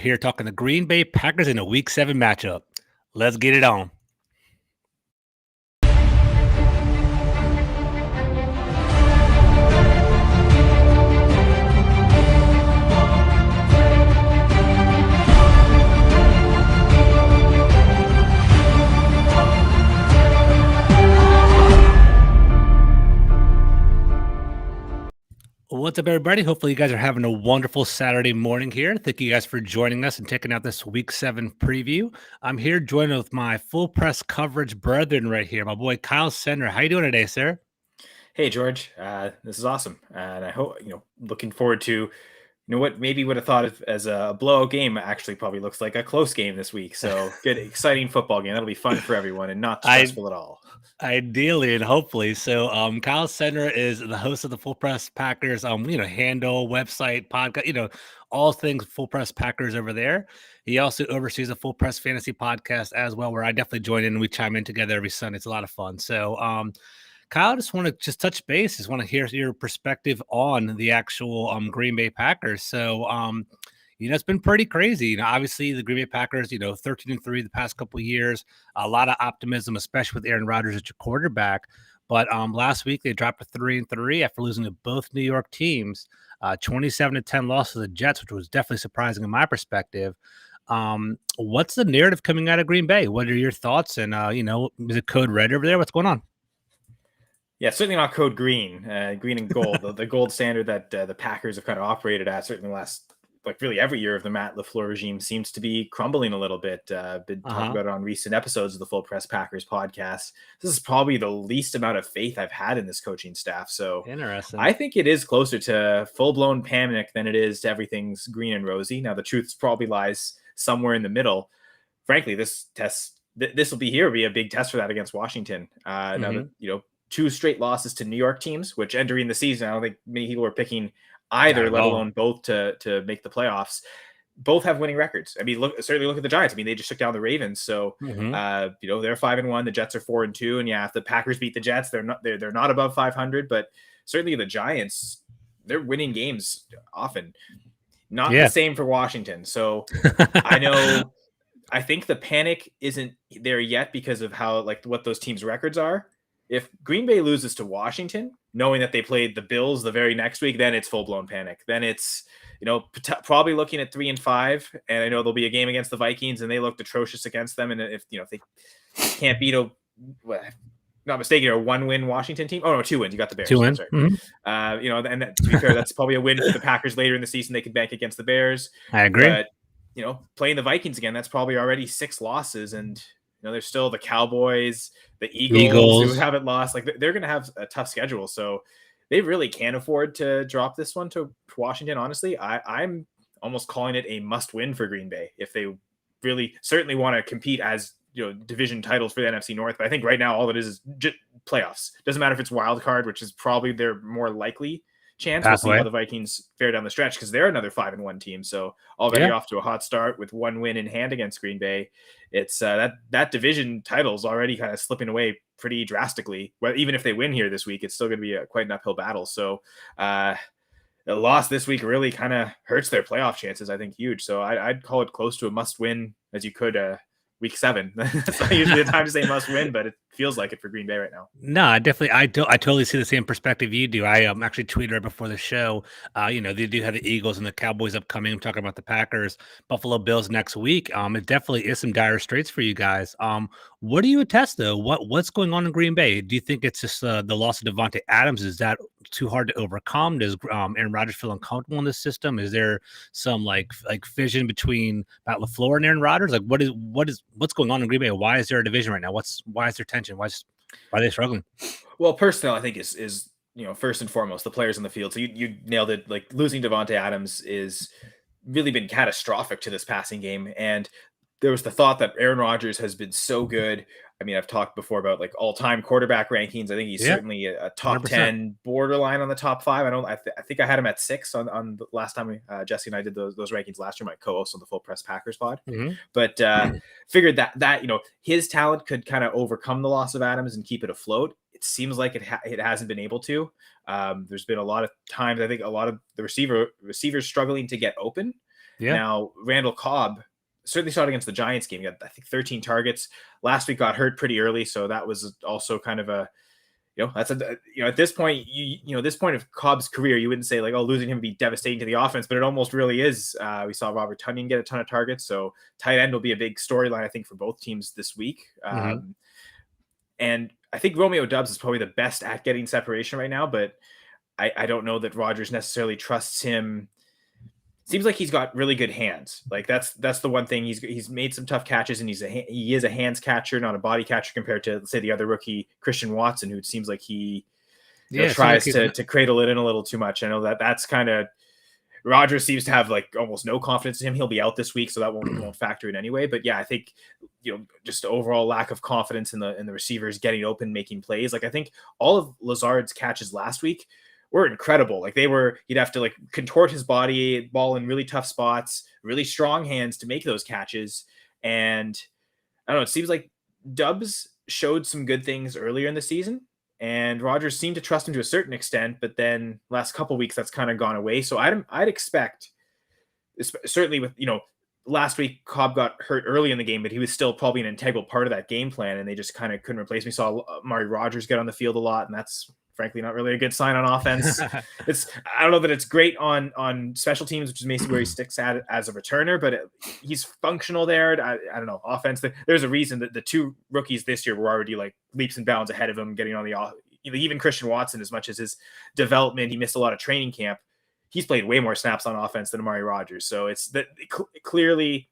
here talking the Green Bay Packers in a Week 7 matchup. Let's get it on. What's up, everybody? Hopefully you guys are having a wonderful Saturday morning here. Thank you guys for joining us and checking out this Week 7 preview. I'm here joined with my full press coverage brethren right here, my boy Kyle Senra. How you doing today, sir? Hey, George. This is awesome. And I hope, looking forward to, what maybe would have thought of as a blowout game actually probably looks like a close game this week. So good, exciting football game. That'll be fun for everyone and not stressful at all. Ideally and hopefully. So Kyle Senra is the host of the Full Press Packers handle, website, podcast, all things Full Press Packers over there. He also oversees a Full Press Fantasy podcast as well, where I definitely join in and we chime in together every Sunday. It's a lot of fun. So Kyle, I just want to touch base. Just want to hear your perspective on the actual Green Bay Packers. So it's been pretty crazy. Obviously the Green Bay Packers, 13-3 the past couple of years, a lot of optimism, especially with Aaron Rodgers at your quarterback. But last week they dropped to 3-3 after losing to both New York teams, 27-10 loss to the Jets, which was definitely surprising in my perspective. What's the narrative coming out of Green Bay? What are your thoughts? And, is it code red over there? What's going on? Yeah, certainly not code green, green and gold, the gold standard that the Packers have kind of operated at, certainly the last, really every year of the Matt LaFleur regime seems to be crumbling a little bit. Been talking about it on recent episodes of the Full Press Packers podcast. This is probably the least amount of faith I've had in this coaching staff. So interesting. I think it is closer to full-blown panic than it is to everything's green and rosy. Now, the truth probably lies somewhere in the middle. Frankly, this will be a big test for that against Washington. Now that, 2 straight losses to New York teams, which entering the season, I don't think many people are picking either, let alone both to make the playoffs. Both have winning records. I mean, certainly look at the Giants. I mean, they just took down the Ravens. So, they're 5-1. The Jets are 4-2. And yeah, if the Packers beat the Jets, they're not above 500. But certainly the Giants, they're winning games often. Not the same for Washington. So I think the panic isn't there yet because of how what those teams' records are. If Green Bay loses to Washington, knowing that they played the Bills the very next week, then it's full-blown panic. Then it's, probably looking at 3-5. And I know there'll be a game against the Vikings and they looked atrocious against them. And if they can't beat a 1-win Washington team. Oh no, 2 wins. You got the Bears. 2 wins. And to be fair, that's probably a win for the Packers later in the season. They could bank against the Bears. I agree. But, playing the Vikings again, that's probably already 6 losses. And, there's still the Cowboys, the Eagles who haven't lost. They're going to have a tough schedule. So they really can't afford to drop this one to Washington. Honestly, I'm almost calling it a must win for Green Bay if they really certainly want to compete as, division titles for the NFC North. But I think right now, all it is just playoffs. Doesn't matter if it's wild card, which is probably their more likely chance. We'll see how the Vikings fare down the stretch because they're another 5-1 team. So already off to a hot start with 1 win in hand against Green Bay. It's that division title's already kind of slipping away pretty drastically. Well, even if they win here this week, it's still going to be quite an uphill battle. So the loss this week really kind of hurts their playoff chances. I think huge. So I'd call it close to a must win as you could Week 7. That's not usually the time to say must win, but it feels like it for Green Bay right now. No, I totally see the same perspective you do. I actually tweeted right before the show. They do have the Eagles and the Cowboys upcoming. I'm talking about the Packers, Buffalo Bills next week. It definitely is some dire straits for you guys. What do you attest though? What's going on in Green Bay? Do you think it's just the loss of Devontae Adams? Is that too hard to overcome? Does Aaron Rodgers feel uncomfortable in this system? Is there some like fission between Matt LaFleur and Aaron Rodgers? What's going on in Green Bay? Why is there a division right now? Why is there tension? Why are they struggling? Well, personnel, I think is first and foremost the players on the field. So you nailed it. Losing Devontae Adams is really been catastrophic to this passing game. And there was the thought that Aaron Rodgers has been so good. I mean, I've talked before about all-time quarterback rankings. I think he's certainly a top 100%. 10, borderline on the top 5. I think I had him at 6 on the last time Jesse and I did those rankings last year. My co-host on the Full Press Packers pod, but figured that his talent could kind of overcome the loss of Adams and keep it afloat. It seems like it hasn't been able to. There's been a lot of times I think a lot of the receivers struggling to get open. Yeah. Now, Randall Cobb certainly saw it against the Giants game. He got, I think, 13 targets. Last week got hurt pretty early, so that was also kind of a, that's a, at this point, this point of Cobb's career, you wouldn't say like, oh, losing him would be devastating to the offense, but it almost really is. We saw Robert Tonyan get a ton of targets, so tight end will be a big storyline, I think, for both teams this week. And I think Romeo Doubs is probably the best at getting separation right now, but I don't know that Rodgers necessarily trusts him. Seems like he's got really good hands. Like that's the one thing. He's made some tough catches, and he is a hands catcher, not a body catcher, compared to, let's say, the other rookie Christian Watson, who it seems like he tries to cradle it in a little too much. I know that's kind of, Rodgers seems to have like almost no confidence in him. He'll be out this week, so that won't factor in anyway. But yeah, I think just overall lack of confidence in the receivers getting open, making plays. Like I think all of Lazard's catches last week were incredible. Like he'd have to like contort his body, ball in really tough spots, really strong hands to make those catches. And I don't know, it seems like Doubs showed some good things earlier in the season, and Rodgers seemed to trust him to a certain extent, but then last couple weeks that's kind of gone away. So I'd expect, certainly with, last week Cobb got hurt early in the game, but he was still probably an integral part of that game plan, and they just kind of couldn't replace him. We saw Amari Rodgers get on the field a lot, and that's frankly not really a good sign on offense. I don't know that it's great on special teams, which is basically where he sticks at as a returner, but he's functional there. I don't know, offense. There's a reason that the two rookies this year were already like leaps and bounds ahead of him, getting on the even Christian Watson, as much as his development, he missed a lot of training camp. He's played way more snaps on offense than Amari Rodgers. So it's that clearly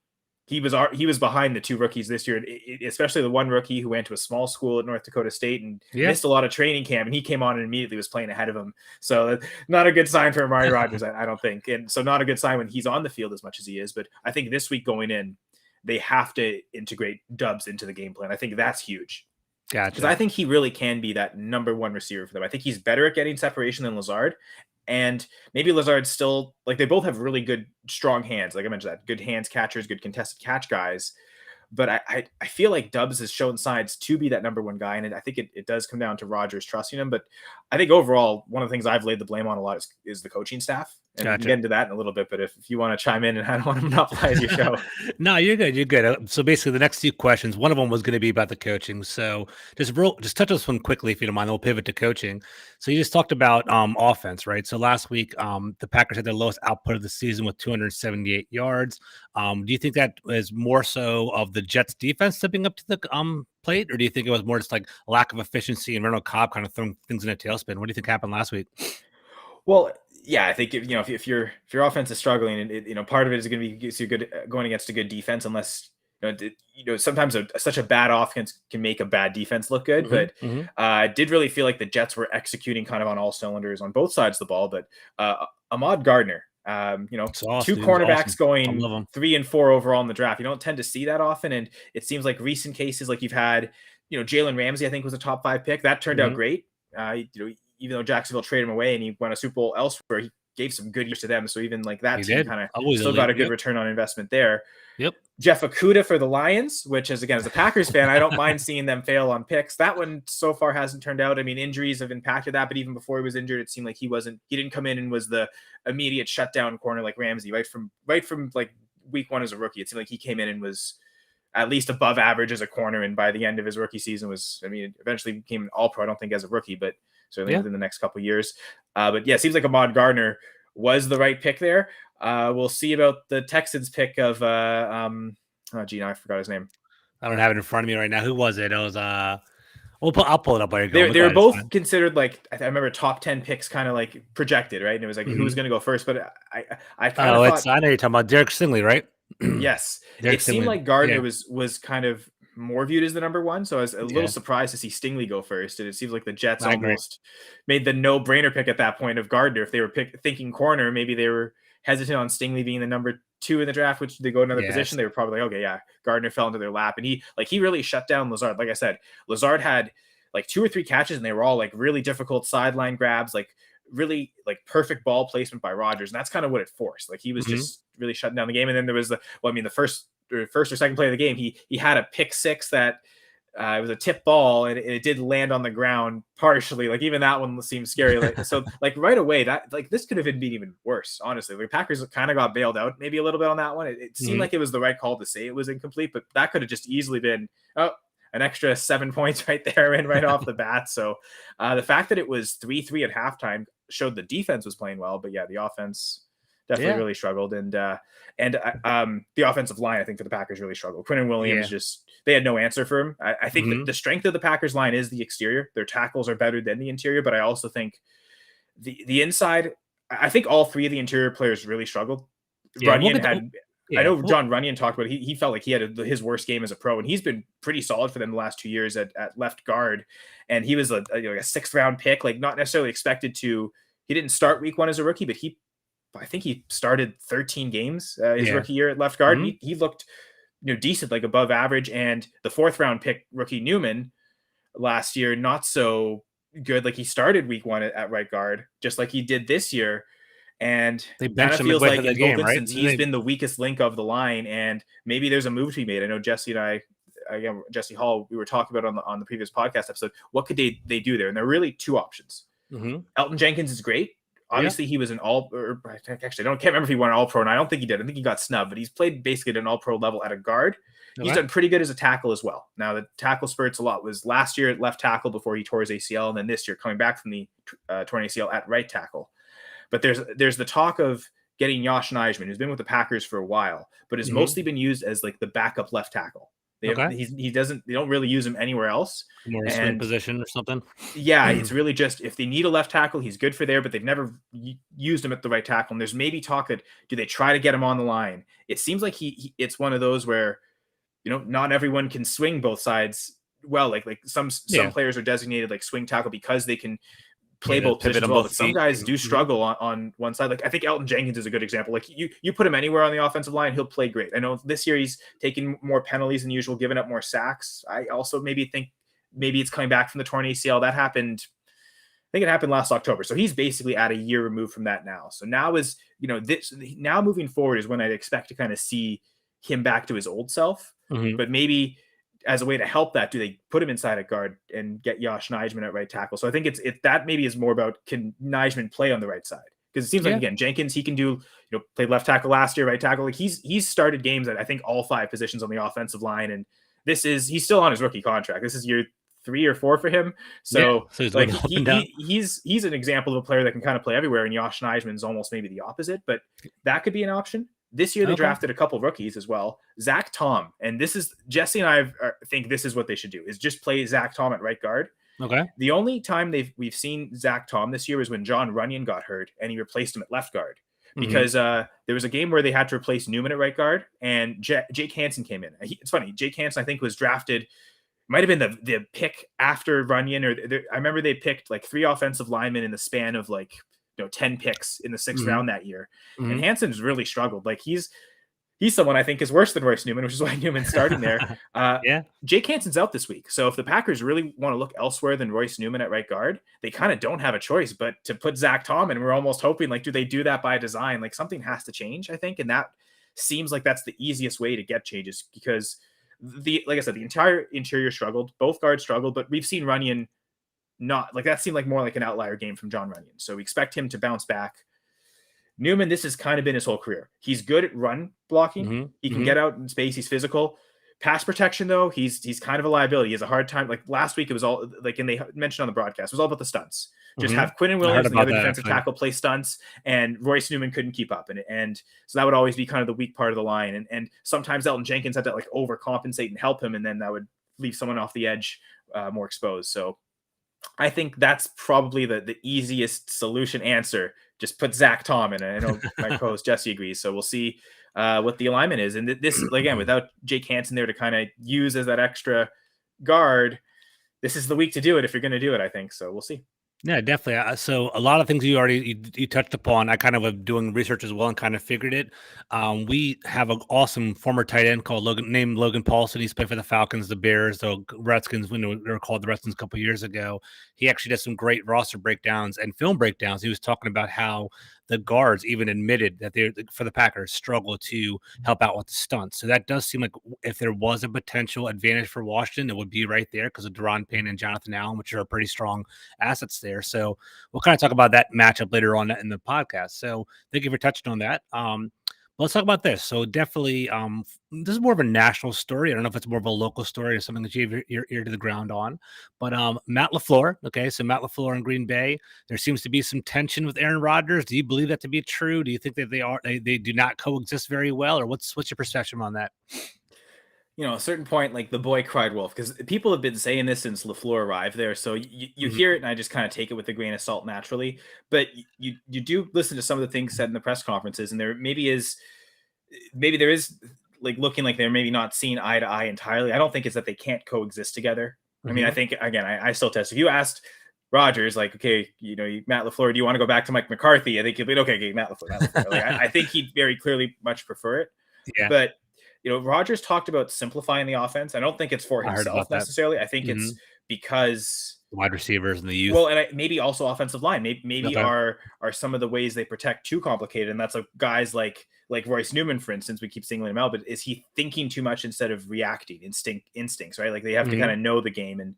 he was behind the two rookies this year, especially the one rookie who went to a small school at North Dakota State and missed a lot of training camp, and he came on and immediately was playing ahead of him. So not a good sign for Amari Rodgers, I don't think. And so not a good sign when he's on the field as much as he is. But I think this week going in, they have to integrate Doubs into the game plan. I think that's huge. Gotcha. Because I think he really can be that number one receiver for them. I think he's better at getting separation than Lazard. And maybe Lazard's still, like, they both have really good, strong hands. Like I mentioned, that good hands catchers, good contested catch guys. But I feel like Doubs has shown signs to be that number one guy. And I think it does come down to Rodgers trusting him. But I think overall, one of the things I've laid the blame on a lot is the coaching staff. And we can get into that in a little bit. But if you want to chime in, and I don't want to monopolize your show. No, you're good. You're good. So basically, the next few questions, one of them was going to be about the coaching. So just touch on this one quickly, if you don't mind. Then we'll pivot to coaching. So you just talked about offense, right? So last week, the Packers had their lowest output of the season with 278 yards. Do you think that is more so of the Jets defense stepping up to the plate, or do you think it was more just like lack of efficiency and Randall Cobb kind of throwing things in a tailspin? What do you think happened last week? Well, yeah, I think if your offense is struggling, and part of it is going to be good going against a good defense, unless sometimes such a bad offense can make a bad defense look good. But I did really feel like the Jets were executing kind of on all cylinders on both sides of the ball. But Ahmad Gardner, two cornerbacks going 3 and 4 overall in the draft. You don't tend to see that often, and it seems like recent cases, like you've had, Jalen Ramsey, I think, was a top 5 pick. That turned out great. Even though Jacksonville traded him away and he won a Super Bowl elsewhere, he gave some good years to them. So even like that team kind of still got a good return on investment there. Yep. Jeff Okudah for the Lions, which is, again, as a Packers fan, I don't mind seeing them fail on picks. That one so far hasn't turned out. I mean, injuries have impacted that, but even before he was injured, it seemed like he didn't come in and was the immediate shutdown corner like Ramsey, right from like week 1 as a rookie. It seemed like he came in and was at least above average as a corner. And by the end of his rookie season eventually became an all-pro, I don't think as a rookie, but certainly within the next couple of years. But yeah, it seems like Ahmad Gardner was the right pick there. We'll see about the Texans pick of I forgot his name. I don't have it in front of me right now. Who was it? It was I'll pull it up while you're going. They were both considered, like, I remember top 10 picks kind of like projected, right? And it was like who was going to go first, but I kind of thought, I know you're talking about Derek Stingley, right? Yes. It seemed like Gardner was kind of more viewed as the number one. So I was a little surprised to see Stingley go first. And it seems like the Jets almost made the no-brainer pick at that point of Gardner. If they were thinking corner, maybe they were hesitant on Stingley being the number 2 in the draft, which they go another position. They were probably like, okay, yeah, Gardner fell into their lap. And he really shut down Lazard. Like I said, Lazard had like 2 or 3 catches, and they were all like really difficult sideline grabs, like really like perfect ball placement by Rodgers. And that's kind of what it forced. Like he was just really shutting down the game. And then there was the first or second play of the game, he had a pick 6 that it was a tip ball, and it did land on the ground partially. Like even that one seemed scary. Like so, like right away, that like this could have been even worse. Honestly, the Packers kind of got bailed out maybe a little bit on that one. It seemed like it was the right call to say it was incomplete, but that could have just easily been an extra 7 points right there and right off the bat. So the fact that it was 3-3 at halftime showed the defense was playing well, but yeah, the offense definitely really struggled, and the offensive line, I think, for the Packers really struggled. Quinn and Williams just they had no answer for him. I think that the strength of the Packers line is the exterior. Their tackles are better than the interior, but I also think the inside. I think all three of the interior players really struggled. Runyon had. I know John Runyon talked about he felt like he had his worst game as a pro, and he's been pretty solid for them the last 2 years at left guard. And he was a 6th round pick, like not necessarily expected to. He didn't start week 1 as a rookie, but I think he started 13 games his rookie year at left guard. He looked decent, like above average. And the 4th round pick rookie Newman last year, not so good. Like he started week 1 at right guard, just like he did this year. And it kind of feels like in both instances, he's been the weakest link of the line, and maybe there's a move to be made. I know Jesse and I, again, Jesse Hall, we were talking about on the previous podcast episode, what could they do there? And there are really 2 options. Elton Jenkins is great. Obviously, he was an can't remember if he won an all-pro, and I don't think he did. I think he got snubbed, but he's played basically at an all-pro level at a guard. He's done pretty good as a tackle as well. Now, the tackle spurts a lot. Was last year at left tackle before he tore his ACL, and then this year coming back from the torn ACL at right tackle. But there's the talk of getting Josh Nijman, who's been with the Packers for a while, but has mostly been used as like the backup left tackle. They don't really use him anywhere else. More swing position or something. Yeah, it's really just if they need a left tackle, he's good for there, but they've never used him at the right tackle. And there's maybe talk that do they try to get him on the line? It seems like it's one of those where not everyone can swing both sides well. Like some players are designated like swing tackle because they can play both positions well. But some guys do struggle on one side. Like I think Elton Jenkins is a good example. Like you put him anywhere on the offensive line, he'll play great. I know this year he's taking more penalties than usual, giving up more sacks. I also maybe think it's coming back from the torn ACL. That happened. I think it happened last October. So he's basically at a year removed from that now. So now is, now moving forward is when I'd expect to kind of see him back to his old self. But maybe as a way to help that, do they put him inside at guard and get Josh Nijman at right tackle? So I think that maybe is more about, can Nijman play on the right side? Because it seems like, again, Jenkins, he can do, played left tackle last year, right tackle. Like he's started games at I think all 5 positions on the offensive line. And he's still on his rookie contract. This is year 3 or 4 for him. So he's an example of a player that can kind of play everywhere. And Josh Nijman's almost maybe the opposite, but that could be an option. This year they drafted a couple rookies as well. Zach Tom, and this is Jesse and I think this is what they should do: is just play Zach Tom at right guard. Okay. The only time we've seen Zach Tom this year was when John Runyon got hurt and he replaced him at left guard because there was a game where they had to replace Newman at right guard and Jake Hansen came in. It's funny, Jake Hansen I think was drafted. Might have been the pick after Runyon, I remember they picked like 3 offensive linemen in the span of like 10 picks in the 6th round that year. And Hansen's really struggled. Like he's someone I think is worse than Royce Newman, which is why Newman's starting there. Jake Hansen's out this week. So if the Packers really want to look elsewhere than Royce Newman at right guard, they kind of don't have a choice but to put Zach Tom in. We're almost hoping, like, do they do that by design? Like something has to change, I think. And that seems like that's the easiest way to get changes because like I said, the entire interior struggled. Both guards struggled, but we've seen Runyon not like that seemed like more like an outlier game from John Runyon. So we expect him to bounce back. Newman, this has kind of been his whole career. He's good at run blocking. He can get out in space. He's physical. Pass protection, though, he's kind of a liability. He has a hard time. Like last week, it was all like, and they mentioned on the broadcast, it was all about the stunts. Just have Quinn and Williams and the other defensive tackle play stunts, and Royce Newman couldn't keep up. And so that would always be kind of the weak part of the line. And sometimes Elton Jenkins had to like overcompensate and help him, and then that would leave someone off the edge more exposed. So I think that's probably the easiest solution answer. Just put Zach Tom in. I know my co-host Jesse agrees. So we'll see what the alignment is. And this, again, without Jake Hansen there to kind of use as that extra guard, this is the week to do it if you're going to do it, I think. So we'll see. Yeah, definitely. So a lot of things you touched upon, I kind of was doing research as well and kind of figured it. We have an awesome former tight end named Logan Paulson. He's played for the Falcons, the Bears, the Redskins, when they were called the Redskins a couple of years ago. He actually does some great roster breakdowns and film breakdowns. He was talking about how the guards even admitted that they, for the Packers, struggle to help out with the stunts. So that does seem like if there was a potential advantage for Washington, it would be right there because of Deron Payne and Jonathan Allen, which are pretty strong assets there. So we'll kind of talk about that matchup later on in the podcast. So thank you for touching on that. Let's talk about this. So definitely, this is more of a national story. I don't know if it's more of a local story or something that you have your ear to the ground on. But Matt LaFleur, okay, so Matt LaFleur in Green Bay, there seems to be some tension with Aaron Rodgers. Do you believe that to be true? Do you think that they do not coexist very well, or what's your perception on that? A certain point, like the boy cried wolf, because people have been saying this since LaFleur arrived there. So you hear it, and I just kind of take it with a grain of salt naturally. But you do listen to some of the things said in the press conferences, and there maybe there is like looking like they're maybe not seeing eye to eye entirely. I don't think it's that they can't coexist together. I mean, I think again, I still test. If you asked Rodgers, like, okay, Matt LaFleur, do you want to go back to Mike McCarthy? I think he'd be okay, Matt LaFleur. Like, I think he'd very clearly much prefer it. Yeah. But Rodgers talked about simplifying the offense. I don't think it's for himself necessarily. I think it's because wide receivers and the youth. Well, and maybe also offensive line. Maybe are some of the ways they protect too complicated, and that's like guys like Royce Newman, for instance. We keep singling him out, but is he thinking too much instead of reacting? Instincts, right? Like they have to kind of know the game, and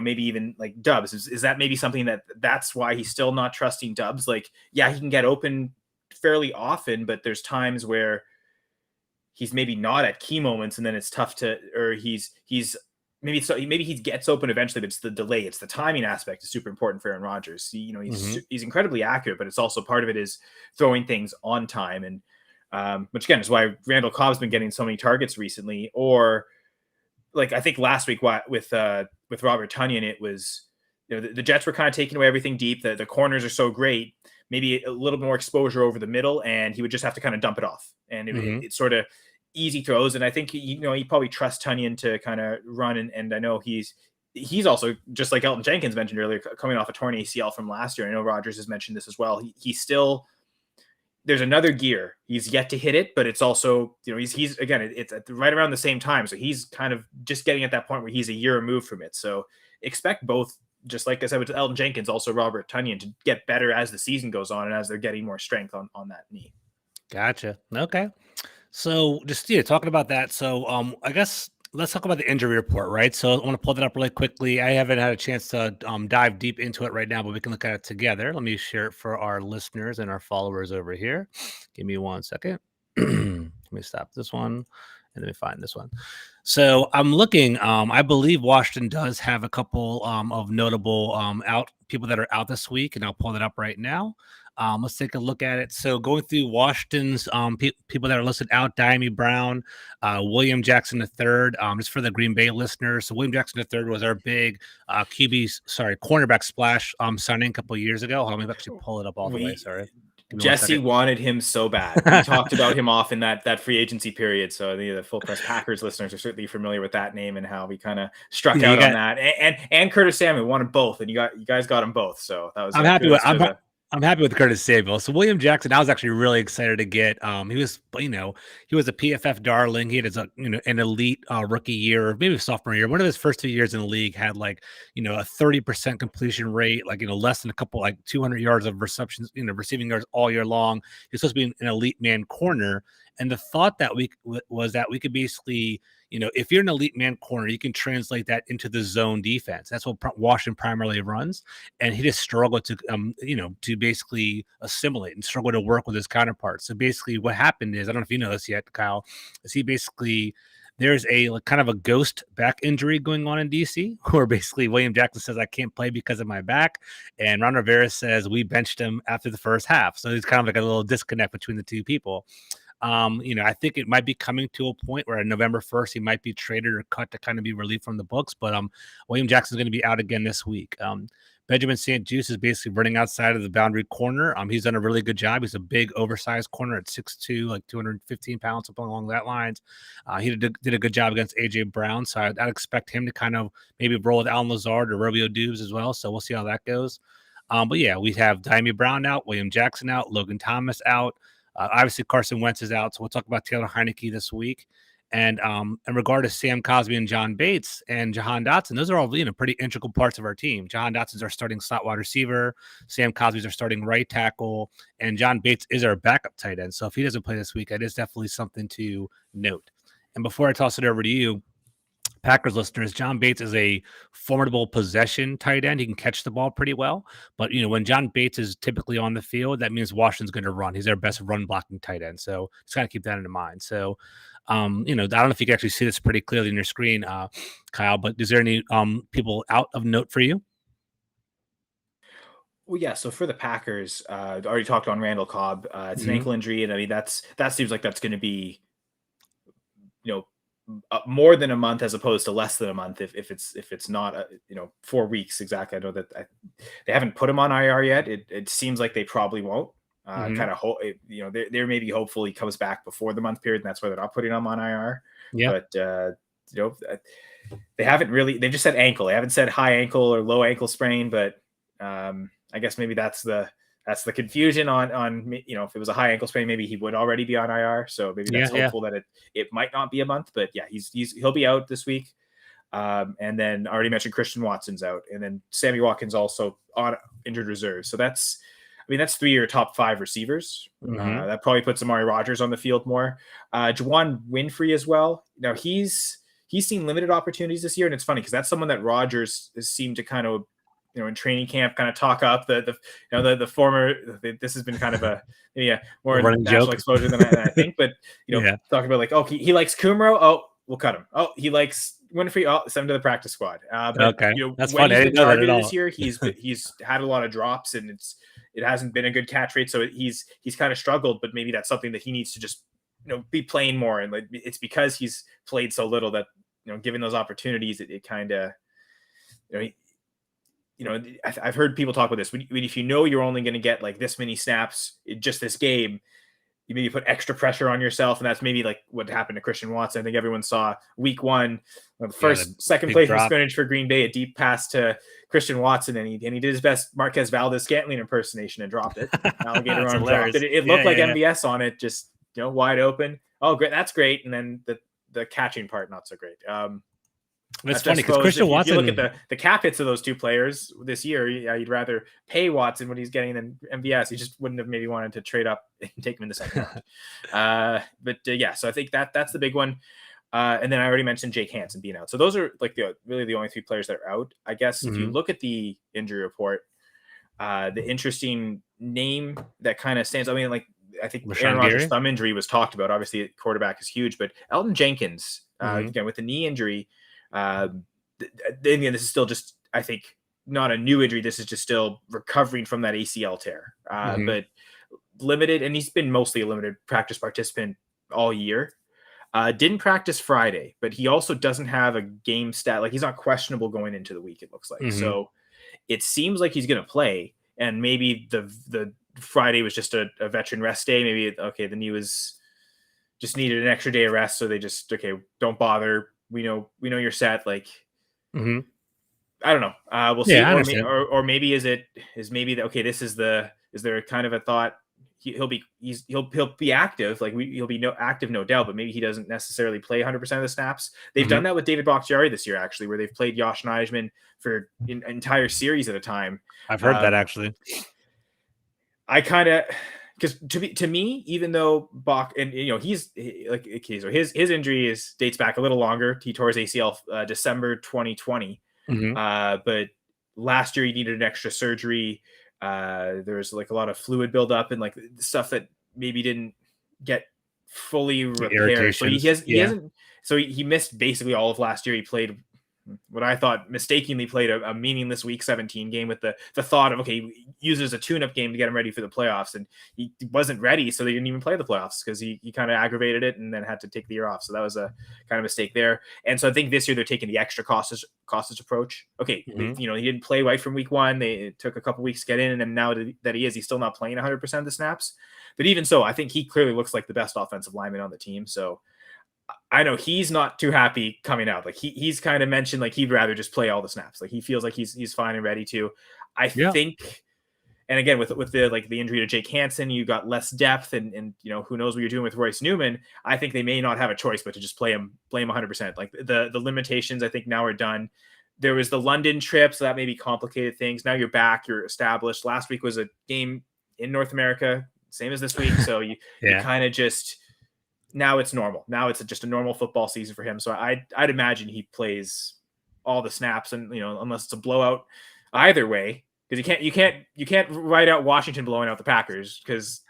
maybe even like Dubs. Is that maybe something that's why he's still not trusting Dubs? Like, yeah, he can get open fairly often, but there's times where he's maybe not at key moments, and then it's tough to, or he's maybe he gets open eventually, but it's the delay, it's the timing aspect is super important for Aaron Rodgers. He's incredibly accurate, but it's also part of it is throwing things on time, and which again is why Randall Cobb's been getting so many targets recently. Or like I think last week with Robert Tonyan, it was the Jets were kind of taking away everything deep. The corners are so great, maybe a little more exposure over the middle, and he would just have to kind of dump it off, and it's sort of easy throws. And I think he probably trusts Tonyan to kind of run, and I know he's also, just like Elton Jenkins mentioned earlier, coming off a torn ACL from last year. I know Rodgers has mentioned this as well. He's still, there's another gear. He's yet to hit it, but it's also, he's again, it's at right around the same time. So he's kind of just getting at that point where he's a year removed from it. So expect both, just like I said with Elton Jenkins, also Robert Tonyan, to get better as the season goes on and as they're getting more strength on that knee. Gotcha. Okay. So just talking about that. So I guess let's talk about the injury report, right? So I want to pull that up really quickly. I haven't had a chance to dive deep into it right now, but we can look at it together. Let me share it for our listeners and our followers over here. Give me 1 second. Let me stop this one and let me find this one. So I'm looking. I believe Washington does have a couple of notable people that are out this week, and I'll pull that up right now. Let's take a look at it. So going through Washington's people that are listed out: Diami Brown, William Jackson III. Just for the Green Bay listeners, so William Jackson III was our big cornerback splash signing a couple of years ago. Hold on, let me actually pull it up all the way. Sorry. Jesse wanted him so bad. We talked about him off in that free agency period. So the Full Press Packers listeners are certainly familiar with that name and how we kind of struck out on that. And Curtis Samuel wanted both, and you guys got them both. So that was. I'm happy with Curtis Samuel. So William Jackson, I was actually really excited to get. He was a PFF darling. He had an elite rookie year, maybe sophomore year. One of his first 2 years in the league had a 30% completion rate, less than a couple 200 yards of receptions, receiving yards all year long. He's supposed to be an elite man corner. And the thought that was that we could basically, if you're an elite man corner, you can translate that into the zone defense. That's what Washington primarily runs. And he just struggled to, to basically assimilate and struggle to work with his counterparts. So basically what happened is, I don't know if you know this yet, Kyle, is there's a kind of a ghost back injury going on in DC, where basically William Jackson says, I can't play because of my back. And Ron Rivera says, we benched him after the first half. So it's kind of like a little disconnect between the two people. I think it might be coming to a point where on November 1st, he might be traded or cut to kind of be relieved from the books. But William Jackson's going to be out again this week. Benjamin St-Juste is basically running outside of the boundary corner. He's done a really good job. He's a big, oversized corner at 6'2", 215 pounds, something along that lines. He did a good job against A.J. Brown, so I'd expect him to kind of maybe roll with Alan Lazard or Romeo Dubes as well, so we'll see how that goes. But yeah, we have Diami Brown out, William Jackson out, Logan Thomas out. Obviously, Carson Wentz is out, so we'll talk about Taylor Heineke this week. And in regard to Sam Cosby and John Bates and Jahan Dotson, those are all pretty integral parts of our team. Jahan Dotson's our starting slot wide receiver. Sam Cosby's our starting right tackle, and John Bates is our backup tight end. So if he doesn't play this week, it is definitely something to note. And before I toss it over to you, Packers listeners, John Bates is a formidable possession tight end. He can catch the ball pretty well. But, when John Bates is typically on the field, that means Washington's going to run. He's their best run blocking tight end. So just got to keep that in mind. So, I don't know if you can actually see this pretty clearly on your screen, Kyle, but is there any people out of note for you? Well, yeah. So for the Packers, already talked on Randall Cobb. It's an ankle injury, and I mean that seems like that's going to be, more than a month as opposed to less than a month. If it's not 4 weeks exactly. I know that they haven't put him on IR yet. It seems like they probably won't. Kind of hope they're maybe hopeful he comes back before the month period, and that's why they're not putting him on IR. Yeah, but they haven't really. They've just said ankle. They haven't said high ankle or low ankle sprain, but I guess maybe that's the confusion on if it was a high ankle sprain, maybe he would already be on IR. So maybe that's hopeful that it might not be a month, but yeah, he'll be out this week. And then I already mentioned Christian Watson's out, and then Sammy Watkins also on injured reserve. So that's 3 of your top 5 receivers. That probably puts Amari Rodgers on the field more. Juwan Winfrey as well. Now he's seen limited opportunities this year, and it's funny because that's someone that Rodgers has seemed to kind of in training camp kind of talk up the former. This has been kind of a more national exposure than I think, but talking about like, oh, he likes Kumro, oh, we'll cut him. Oh, he likes Winfrey, oh, send him to the practice squad. But okay, that's when funny. He's been targeted this year, he's had a lot of drops, and it hasn't been a good catch rate, so he's kind of struggled. But maybe that's something that he needs to just be playing more, and like it's because he's played so little that given those opportunities, it kind of I've heard people talk about this. If you're only going to get like this many snaps in just this game, you maybe put extra pressure on yourself, and that's maybe like what happened to Christian Watson. I think everyone saw week 1, second place in scrimmage for Green Bay, a deep pass to Christian Watson, and he did his best Marquez Valdez-Scantling impersonation and dropped it. Alligator arm dropped it. It looked like MVS on it, just wide open. Oh, great, that's great. And then the catching part not so great. That's funny because Christian Watson. If you look at the cap hits of those two players this year, you'd rather pay Watson what he's getting than MVS. He just wouldn't have maybe wanted to trade up and take him in the second round. But so I think that's the big one. And then I already mentioned Jake Hansen being out. So those are like really the only 3 players that are out. I guess if you look at the injury report, the interesting name that kind of stands. I mean, like I think Aaron Rodgers' thumb injury was talked about. Obviously, quarterback is huge, but Elton Jenkins again with the knee injury. Again, this is still just, I think, not a new injury. This is just still recovering from that ACL tear, but limited, and he's been mostly a limited practice participant all year. Didn't practice Friday, but he also doesn't have a game stat. Like he's not questionable going into the week, it looks like. So it seems like he's going to play, and maybe the Friday was just a veteran rest day. Maybe, the knee was just needed an extra day of rest. So they just, don't bother. We know you're set. Like, I don't know. We'll see. Or maybe is maybe that, this is there kind of a thought he'll be active. Like he'll be active, no doubt, but maybe he doesn't necessarily play 100% of the snaps. They've done that with David Bakhtiari this year, actually, where they've played Josh Nijman for an entire series at a time. I've heard that actually. I kind of, because to me, even though Bach and he's like, so his injury dates back a little longer. He tore his ACL December 2020, but last year he needed an extra surgery. There's like a lot of fluid buildup and like stuff that maybe didn't get fully repaired. So he hasn't. So he missed basically all of last year. He played what I thought mistakenly played a meaningless week 17 game with the thought of, use it as a tune-up game to get him ready for the playoffs. And he wasn't ready. So they didn't even play the playoffs because he kind of aggravated it and then had to take the year off. So that was a kind of mistake there. And so I think this year they're taking the extra cautious approach. He didn't play right from week 1. It took a couple weeks to get in. And then now that he's still not playing 100% of the snaps. But even so, I think he clearly looks like the best offensive lineman on the team. So I know he's not too happy coming out. Like he's kind of mentioned, like he'd rather just play all the snaps. Like he feels like he's fine and ready to. I think And again, with the injury to Jake Hansen, you got less depth, and who knows what you're doing with Royce Newman. I think they may not have a choice but to just play him 100%. Like the limitations, I think now are done. There was the London trip, so that maybe complicated things. Now you're back, you're established. Last week was a game in North America, same as this week. So you kind of just, now it's normal. Now it's just a normal football season for him. So I'd imagine he plays all the snaps, and unless it's a blowout either way, because you can't write out Washington blowing out the Packers, because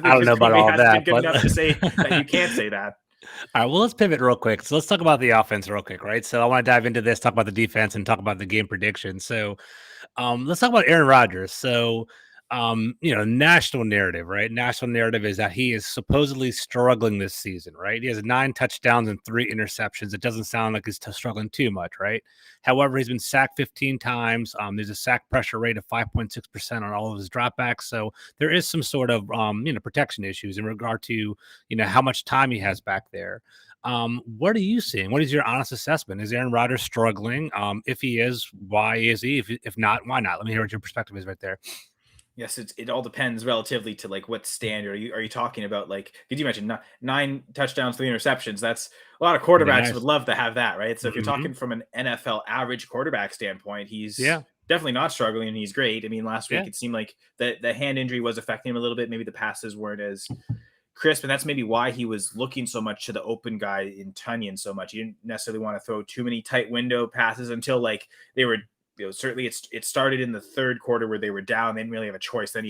I don't know about all that. Good enough to say that you can't say that. All right, well, let's pivot real quick. So let's talk about the offense real quick, right? So I want to dive into this, talk about the defense, and talk about the game prediction. So let's talk about Aaron Rodgers. So, national narrative, right? National narrative is that he is supposedly struggling this season, right? He has 9 touchdowns and 3 interceptions. It doesn't sound like he's struggling too much, right? However, he's been sacked 15 times. There's a sack pressure rate of 5.6% on all of his dropbacks. So there is some sort of, protection issues in regard to, how much time he has back there. What are you seeing? What is your honest assessment? Is Aaron Rodgers struggling? If he is, why is he? If not, why not? Let me hear what your perspective is right there. Yes, it all depends relatively to like what standard are you talking about? Like, did you mention 9 touchdowns, 3 interceptions? That's a lot of quarterbacks would love to have that, right? So if you're talking from an NFL average quarterback standpoint, he's definitely not struggling, and he's great. I mean, last week it seemed like the hand injury was affecting him a little bit. Maybe the passes weren't as crisp, and that's maybe why he was looking so much to the open guy in Tunyon so much. He didn't necessarily want to throw too many tight window passes until like they were. Certainly it started in the third quarter where they were down. They didn't really have a choice. Then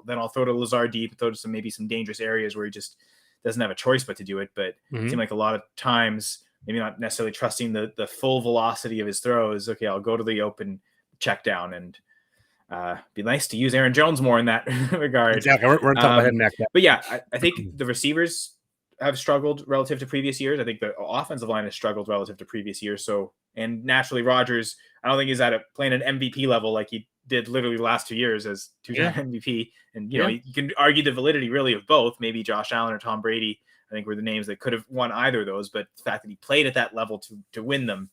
I'll throw to Lazard deep, throw to some dangerous areas where he just doesn't have a choice but to do it. But it seemed like a lot of times, maybe not necessarily trusting the full velocity of his throws. Okay, I'll go to the open check down, and be nice to use Aaron Jones more in that regard. Exactly. We're talking about him next. But yeah, I think the receivers have struggled relative to previous years. I think the offensive line has struggled relative to previous years. So, and naturally Rodgers, I don't think he's playing an MVP level like he did literally the last 2 years as 2-time MVP. And, you can argue the validity really of both. Maybe Josh Allen or Tom Brady, I think, were the names that could have won either of those. But the fact that he played at that level to win them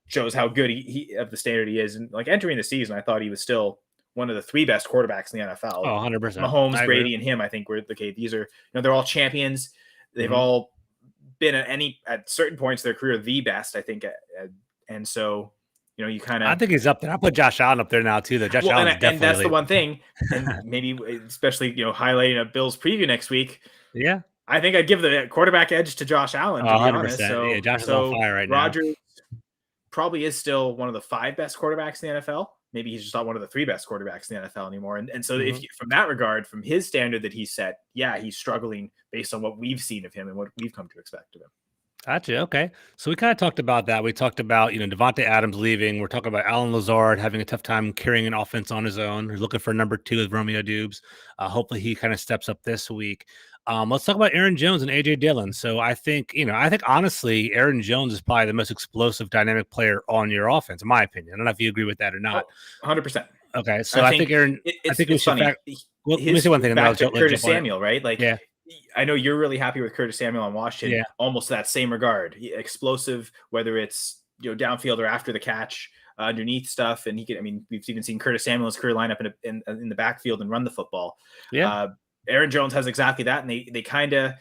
shows how good he of the standard he is. And like entering the season, I thought he was still one of the 3 best quarterbacks in the NFL. Oh, 100%. Mahomes, Brady, and him, I think, were okay. These are, they're all champions. They've all been at certain points of their career the best, I think, and so you kind of. I think he's up there. I put Josh Allen up there now too. Though Josh Allen, and that's the one thing, and maybe especially highlighting a Bills preview next week. Yeah, I think I'd give the quarterback edge to Josh Allen. To be honest, so Josh is on fire right now. Rodgers probably is still one of the 5 best quarterbacks in the NFL. Maybe he's just not one of the 3 best quarterbacks in the NFL anymore. And so if from that regard, from his standard that he set, he's struggling based on what we've seen of him and what we've come to expect of him. Gotcha. Okay. So we kind of talked about that. We talked about, Devontae Adams leaving. We're talking about Alan Lazard having a tough time carrying an offense on his own. He's looking for number 2 with Romeo Dubes. Hopefully he kind of steps up this week. Let's talk about Aaron Jones and AJ Dillon. So I think honestly, Aaron Jones is probably the most explosive, dynamic player on your offense, in my opinion. I don't know if you agree with that or not. 100%. Okay. So I think Aaron, it's funny. Let me say one thing. Back to Curtis Samuel, right? Like, yeah. I know you're really happy with Curtis Samuel on Washington. Almost that same regard. Explosive, whether it's downfield or after the catch, underneath stuff, and he can. I mean, we've even seen Curtis Samuel's career line up in the backfield and run the football. Yeah. Aaron Jones has exactly that, and they kind of,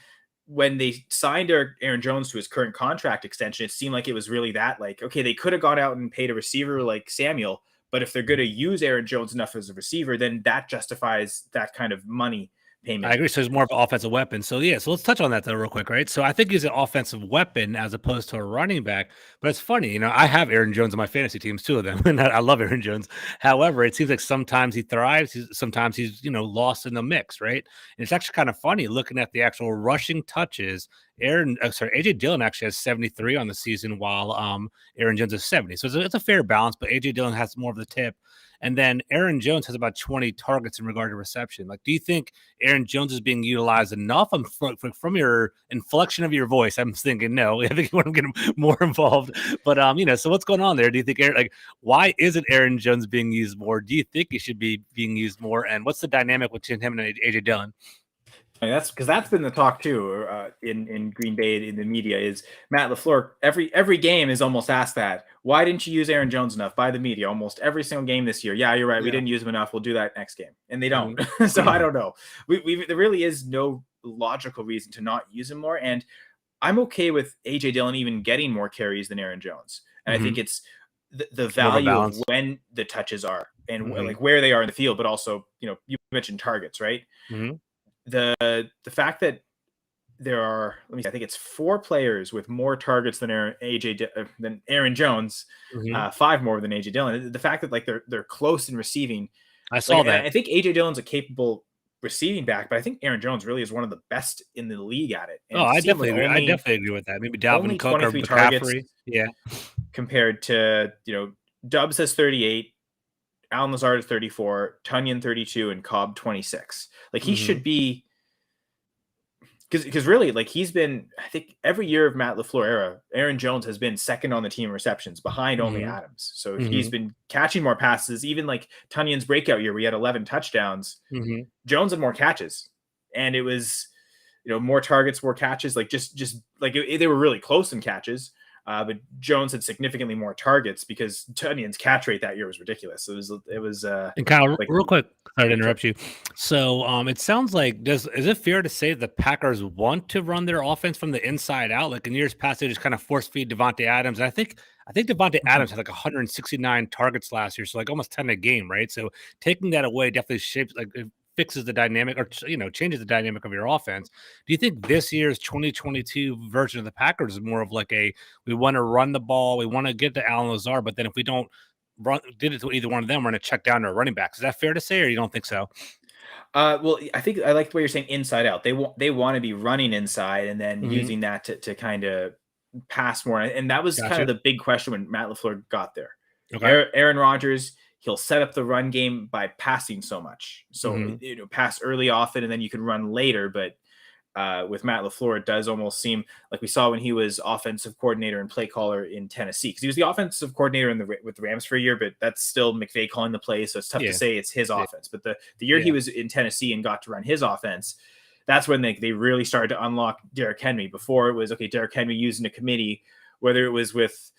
when they signed Aaron Jones to his current contract extension, it seemed like it was really that. Like, okay, they could have gone out and paid a receiver like Samuel, but if they're going to use Aaron Jones enough as a receiver, then that justifies that kind of money payment. I agree. So he's more of an offensive weapon. So so let's touch on that though real quick, right? So I think he's an offensive weapon as opposed to a running back. But it's funny, I have Aaron Jones on my fantasy teams, 2 of them, and I love Aaron Jones. However, it seems like sometimes he thrives, sometimes he's lost in the mix, right? And it's actually kind of funny looking at the actual rushing touches. AJ Dillon actually has 73 on the season, while Aaron Jones has 70. So it's a fair balance, but AJ Dillon has more of the tip. And then Aaron Jones has about 20 targets in regard to reception. Like, do you think Aaron Jones is being utilized enough? From your inflection of your voice, I'm thinking no. I think you want to get him more involved. But so what's going on there? Do you think why isn't Aaron Jones being used more? Do you think he should be being used more? And what's the dynamic between him and AJ Dillon? That's because that's been the talk too in Green Bay in the media is Matt LaFleur. Every game is almost asked that. Why didn't you use Aaron Jones enough by the media? Almost every single game this year. Yeah, you're right. We didn't use him enough. We'll do that next game, and they don't. So I don't know. There really is no logical reason to not use him more, and I'm okay with AJ Dillon even getting more carries than Aaron Jones, and I think it's the value of when the touches are and like where they are in the field, but also you mentioned targets, right? The fact that there are, let me see, I think it's 4 players with more targets than Aaron Jones, 5 more than AJ Dillon. The fact that like they're close in receiving, I saw that. I think AJ Dillon's a capable receiving back, but I think Aaron Jones really is one of the best in the league at it. And I definitely agree with that. Maybe Dalvin Cook or McCaffrey. Targets, compared to Dubs has 38. Alan Lazard at 34, Tunyon 32, and Cobb 26. Like he should be, because really, like he's been, I think every year of Matt LaFleur era, Aaron Jones has been second on the team in receptions behind only Adams. So he's been catching more passes. Even like Tunyon's breakout year, we had 11 touchdowns. Jones had more catches, and it was more targets, more catches. Like just like they were really close in catches. But Jones had significantly more targets because Tunyon's catch rate that year was ridiculous. It was. And Kyle, real quick, sorry to interrupt you. So, it sounds like is it fair to say the Packers want to run their offense from the inside out? Like in years past, they just kind of force feed Devontae Adams. And I think Devontae Adams had like 169 targets last year, so like almost 10 a game, right? So taking that away definitely shapes fixes the dynamic or changes the dynamic of your offense. Do you think this year's 2022 version of the Packers is more of like we want to run the ball, we want to get to Alan Lazard, but then if we don't did it to either one of them, we're going to check down to our running backs? Is that fair to say, or you don't think so? Well, I think I like the way you're saying inside out. They want to be running inside and then using that to kind of pass more. And that was kind of the big question when Matt LaFleur got there. Okay. Aaron Rodgers, he'll set up the run game by passing so much. So, pass early often, and then you can run later. But with Matt LaFleur, it does almost seem like we saw when he was offensive coordinator and play caller in Tennessee, because he was the offensive coordinator with the Rams for a year, but that's still McVay calling the play. So it's tough to say it's his offense. But the year he was in Tennessee and got to run his offense, that's when they really started to unlock Derrick Henry. Before it was, okay, Derrick Henry using a committee, whether it was with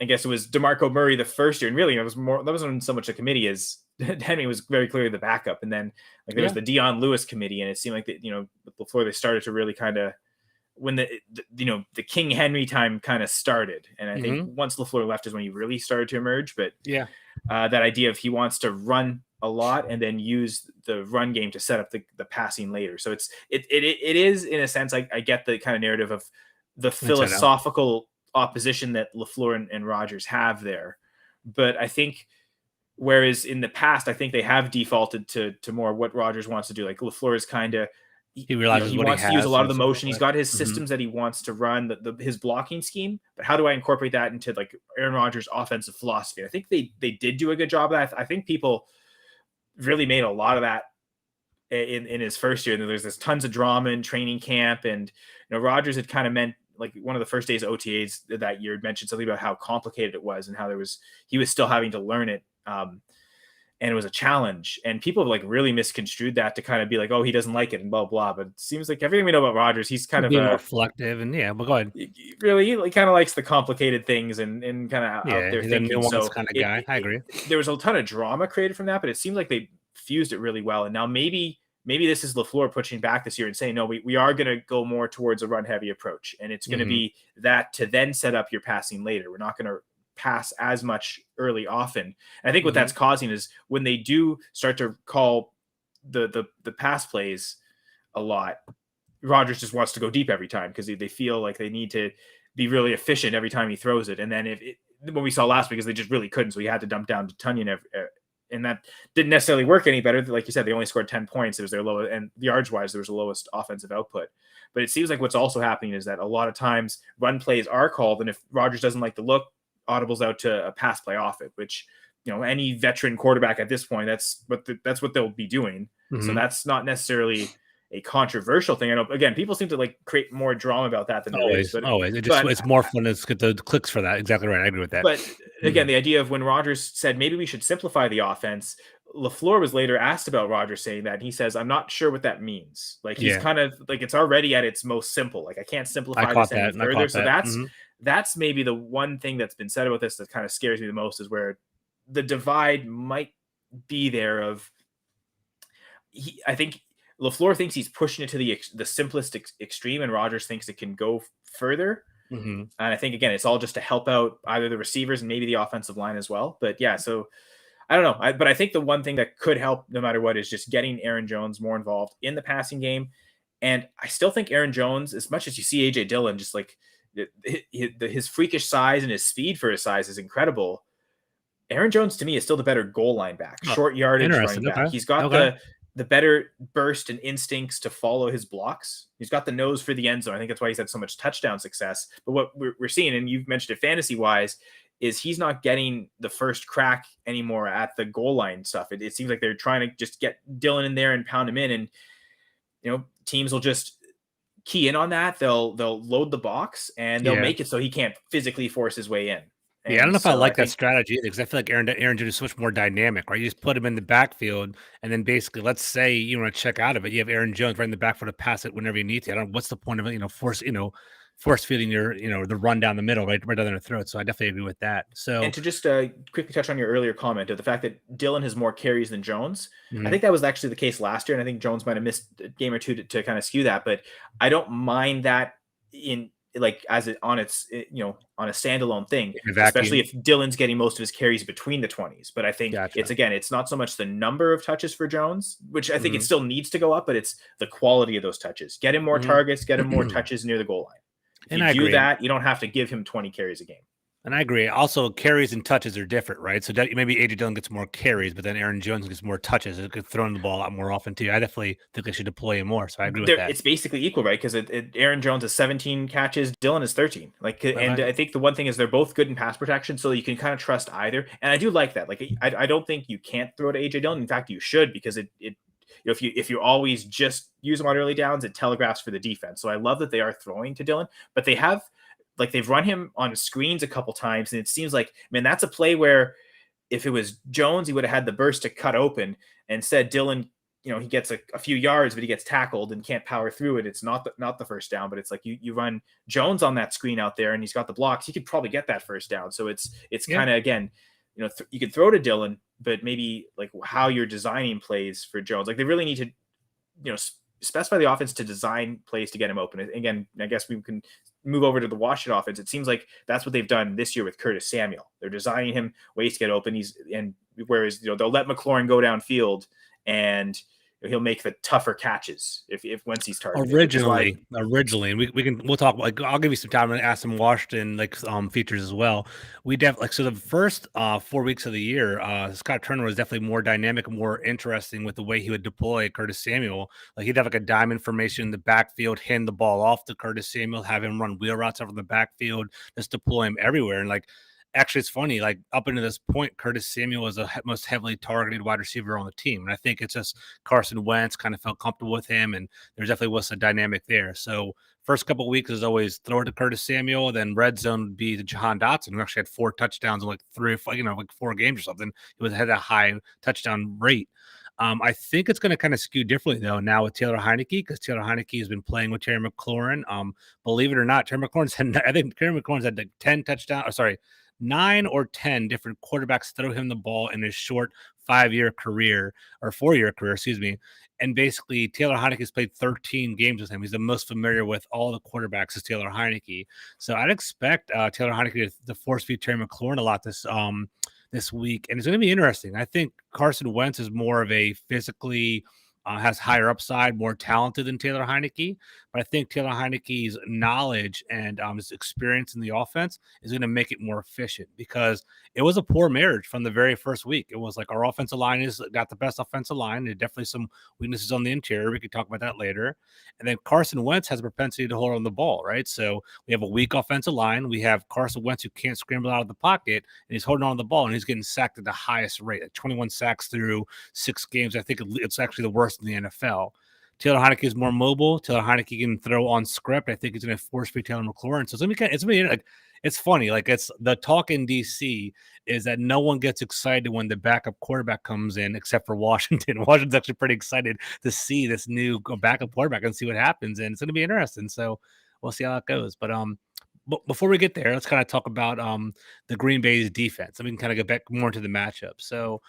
I guess it was DeMarco Murray the first year, and really that wasn't so much a committee as Henry was very clearly the backup. And then like there was the Dion Lewis committee, and it seemed like that before they started to really kind of when the King Henry time kind of started. And I think once LaFleur left is when he really started to emerge. But that idea of he wants to run a lot and then use the run game to set up the passing later. So it is in a sense, I get the kind of narrative of the philosophical opposition that LaFleur and Rodgers have there. But I think whereas in the past, I think they have defaulted to more what Rodgers wants to do. Like LaFleur is kind of, he realizes he wants to use a lot of the motion. He's got his systems that he wants to run, his blocking scheme. But how do I incorporate that into like Aaron Rodgers' offensive philosophy? I think they did do a good job of that. I think people really made a lot of that in his first year. And there's tons of drama in training camp, and Rodgers had kind of meant, like one of the first days of OTAs that year mentioned something about how complicated it was and how he was still having to learn it. And it was a challenge, and people have like really misconstrued that to kind of be like, oh, he doesn't like it and blah, blah. But it seems like everything we know about Rodgers, he's kind of more reflective, and but go ahead. Really, he kind of likes the complicated things and kind of out there thinking. So kind of guy. I agree. There was a ton of drama created from that, but it seemed like they fused it really well. And now maybe this is LaFleur pushing back this year and saying, no, we are going to go more towards a run heavy approach. And it's going to be that to then set up your passing later. We're not going to pass as much early often. And I think what that's causing is when they do start to call the pass plays a lot, Rodgers just wants to go deep every time because they feel like they need to be really efficient every time he throws it. And then when we saw last week is they just really couldn't. So he had to dump down to Tunyon and that didn't necessarily work any better. Like you said, they only scored 10 points. It was their lowest, and yards wise, there was the lowest offensive output. But it seems like what's also happening is that a lot of times run plays are called, and if Rodgers doesn't like the look, audibles out to a pass play off it, which any veteran quarterback at this point, that's what they'll be doing. So that's not necessarily a controversial thing. I know, again, people seem to like create more drama about that than always. It's more fun to get the clicks for that. Exactly right. I agree with that. But again, the idea of when Rodgers said maybe we should simplify the offense, LaFleur was later asked about Rodgers saying that, and he says, "I'm not sure what that means." Like he's Yeah, kind of like it's already at its most simple. Like I can't I simplify this caught any that. I further. caught So that. that's maybe the one thing that's been said about this that kind of scares me the most is where the divide might be there. I think LaFleur thinks he's pushing it to the simplest extreme, and Rodgers thinks it can go further. Mm-hmm. And I think again, it's all just to help out either the receivers and maybe the offensive line as well. But yeah, so I don't know. But I think the one thing that could help no matter what is just getting Aaron Jones more involved in the passing game. And I still think Aaron Jones, as much as you see AJ Dillon, just like his freakish size and his speed for his size is incredible. Aaron Jones to me is still the better goal line back, Oh, short yardage running interesting. back. Okay. He's got Okay. the better burst and instincts to follow his blocks. He's got the nose for the end zone. I think that's why he's had so much touchdown success. But what we're seeing, and you've mentioned it fantasy wise, is he's not getting the first crack anymore at the goal line stuff. It seems like they're trying to just get Dillon in there and pound him in, and teams will just key in on that. They'll load the box and they'll Yeah. make it so he can't physically force his way in. Yeah, I don't And know if I so I like that think strategy because I feel like Aaron Jones is much more dynamic, right? You just put him in the backfield, and then basically, let's say you want to check out of it, you have Aaron Jones right in the backfield to pass it whenever you need to. I don't. What's the point of it? Force feeding your the run down the middle, right down their throat. So I definitely agree with that. And So to just quickly touch on your earlier comment of the fact that Dillon has more carries than Jones, I mhm, think that was actually the case last year, and I think Jones might have missed a game or two to kind of skew that. But I don't mind that in like as it on its on a standalone thing, in a especially vacuum, if Dillon's getting most of his carries between the 20s. But I think gotcha. it's not so much the number of touches for Jones, which I think it Hmm. still needs to go up, but it's the quality of those touches. Get him more Hmm. targets, get him more touches near the goal line. If And you I do agree. that, you don't have to give him 20 carries a game. And I agree. Also, carries and touches are different, right? So maybe AJ Dillon gets more carries, but then Aaron Jones gets more touches. It could throw in the ball a lot more often too. I definitely think they should deploy him more. So I agree with that. It's basically equal, right? Because Aaron Jones has 17 catches, Dillon is 13. Like, and Okay. I think the one thing is they're both good in pass protection, so you can kind of trust either. And I do like that. Like, I don't think you can't throw to AJ Dillon. In fact, you should because if you always just use him on early downs, it telegraphs for the defense. So I love that they are throwing to Dillon, but they've run him on screens a couple times, and it seems like, man, that's a play where if it was Jones, he would have had the burst to cut open. And instead, Dillon, he gets a few yards, but he gets tackled and can't power through it. It's not the first down, but it's like you run Jones on that screen out there, and he's got the blocks. He could probably get that first down. So it's Yeah. kind of again, you could throw to Dillon, but maybe like how you're designing plays for Jones. Like they really need to, specify the offense to design plays to get him open. Again, I guess we can move over to the Washington offense. It seems like that's what they've done this year with Curtis Samuel. They're designing him ways to get open. Whereas they'll let McLaurin go downfield and he'll make the tougher catches if once he's targeted, which is why Originally, and we'll talk. Like, I'll give you some time and ask some Washington features as well. We definitely so the first 4 weeks of the year, Scott Turner was definitely more dynamic and more interesting with the way he would deploy Curtis Samuel. Like he'd have like a diamond formation in the backfield, hand the ball off to Curtis Samuel, have him run wheel routes over the backfield, just deploy him everywhere. And like actually, it's funny. Like up until this point, Curtis Samuel was the most heavily targeted wide receiver on the team, and I think it's just Carson Wentz kind of felt comfortable with him, and there definitely was a dynamic there. So first couple of weeks is always throw it to Curtis Samuel, then red zone would be to Jahan Dotson, who actually had 4 touchdowns in like 3 or 4, like 4 games or something. He had a high touchdown rate. I think it's going to kind of skew differently though now with Taylor Heineke because Taylor Heineke has been playing with Terry McLaurin. Believe it or not, Terry McLaurin's had like 10 touchdowns. Sorry, 9 or 10 different quarterbacks throw him the ball in his short 5-year career or 4-year career, excuse me. And basically, Taylor Heineke has played 13 games with him. He's the most familiar with all the quarterbacks is Taylor Heineke. So I'd expect Taylor Heineke to force feed Terry McLaurin a lot this week, and it's going to be interesting. I think Carson Wentz is more of a physically has higher upside, more talented than Taylor Heineke. But I think Taylor Heineke's knowledge and his experience in the offense is going to make it more efficient because it was a poor marriage from the very first week. It was like our offensive line has got the best offensive line. There's definitely some weaknesses on the interior. We could talk about that later. And then Carson Wentz has a propensity to hold on the ball, right? So we have a weak offensive line. We have Carson Wentz who can't scramble out of the pocket, and he's holding on to the ball, and he's getting sacked at the highest rate, like 21 sacks through 6 games. I think it's actually the worst in the NFL. Taylor Heineke is more mobile. Taylor Heineke can throw on script. I think he's going to force feed Taylor McLaurin. So it's gonna be like, it's funny. Like, it's the talk in DC is that no one gets excited when the backup quarterback comes in, except for Washington. Washington's actually pretty excited to see this new backup quarterback and see what happens, and it's going to be interesting. So we'll see how it goes. But before we get there, let's kind of talk about the Green Bay's defense. I mean, kind of get back more into the matchup. So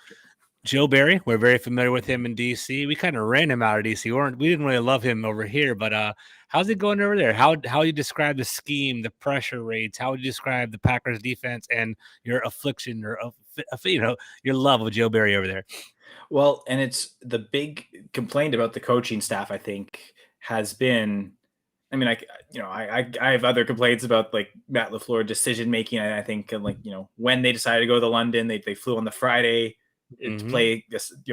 Joe Barry, we're very familiar with him in DC. We kind of ran him out of DC. We didn't really love him over here, but how's it going over there? How you describe the scheme, the pressure rates? How would you describe the Packers defense and your affliction or your love of Joe Barry over there? Well, and it's the big complaint about the coaching staff, I think, has been. I mean, I have other complaints about like Matt LaFleur decision making. I think like when they decided to go to London, they flew on the Friday to play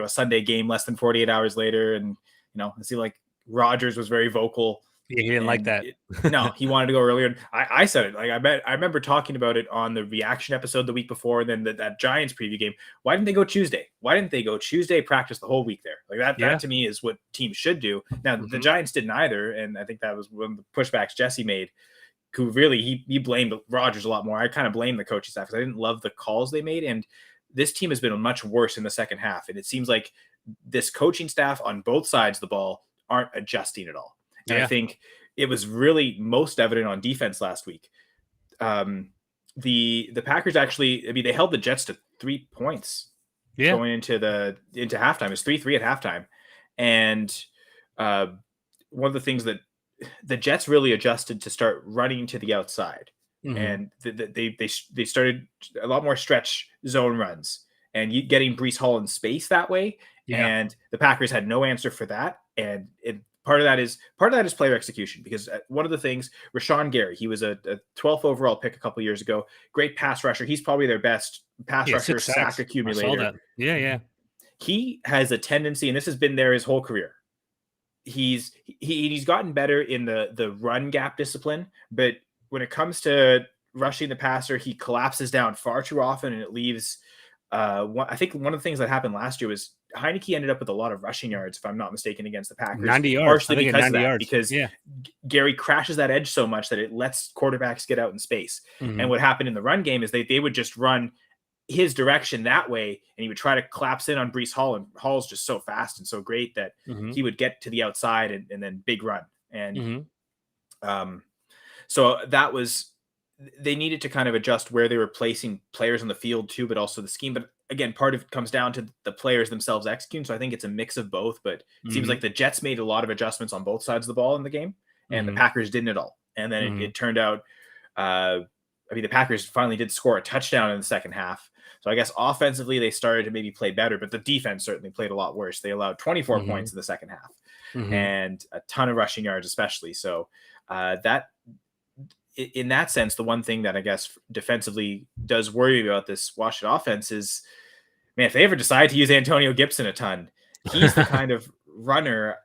a Sunday game less than 48 hours later, and it seemed like Rodgers was very vocal. Yeah, he didn't like that. No, he wanted to go earlier. I said it. Like I remember talking about it on the reaction episode the week before, and then that Giants preview game. Why didn't they go Tuesday? Why didn't they go Tuesday? Practice the whole week there. Like that. Yeah. That to me is what teams should do. Now the Giants didn't either, and I think that was one of the pushbacks Jesse made. Who really he blamed Rodgers a lot more. I kind of blame the coaching staff because I didn't love the calls they made, and this team has been much worse in the second half. And it seems like this coaching staff on both sides of the ball aren't adjusting at all. And I think it was really most evident on defense last week. The Packers actually, I mean, they held the Jets to 3 points going into halftime. It's 3-3 at halftime. And one of the things that the Jets really adjusted to start running to the outside. And they started a lot more stretch zone runs and getting Breece Hall in space that way. And the Packers had no answer for that. And part of that is player execution, because one of the things, Rashawn Gary, he was a 12th overall pick a couple years ago, great pass rusher. He's probably their best pass rusher, sack accumulator. He has a tendency, and this has been there his whole career. He's gotten better in the run gap discipline, but when it comes to rushing the passer, he collapses down far too often, and it leaves. I think one of the things that happened last year was Heineke ended up with a lot of rushing yards, if I'm not mistaken, against the Packers. 90 yards. Partially because of that, because Gary crashes that edge so much that it lets quarterbacks get out in space. And what happened in the run game is they would just run his direction that way, and he would try to collapse in on Breece Hall, and Hall's just so fast and so great that he would get to the outside and then big run. And so that was, they needed to kind of adjust where they were placing players on the field too, but also the scheme. But again, part of it comes down to the players themselves executing. So I think it's a mix of both, but it seems like the Jets made a lot of adjustments on both sides of the ball in the game, and the Packers didn't at all. And then it turned out, the Packers finally did score a touchdown in the second half. So I guess offensively they started to maybe play better, but the defense certainly played a lot worse. They allowed 24 points in the second half and a ton of rushing yards, especially. So that, in that sense, the one thing that I guess defensively does worry me about this Washington offense is, man, if they ever decide to use Antonio Gibson a ton, he's the kind of runner,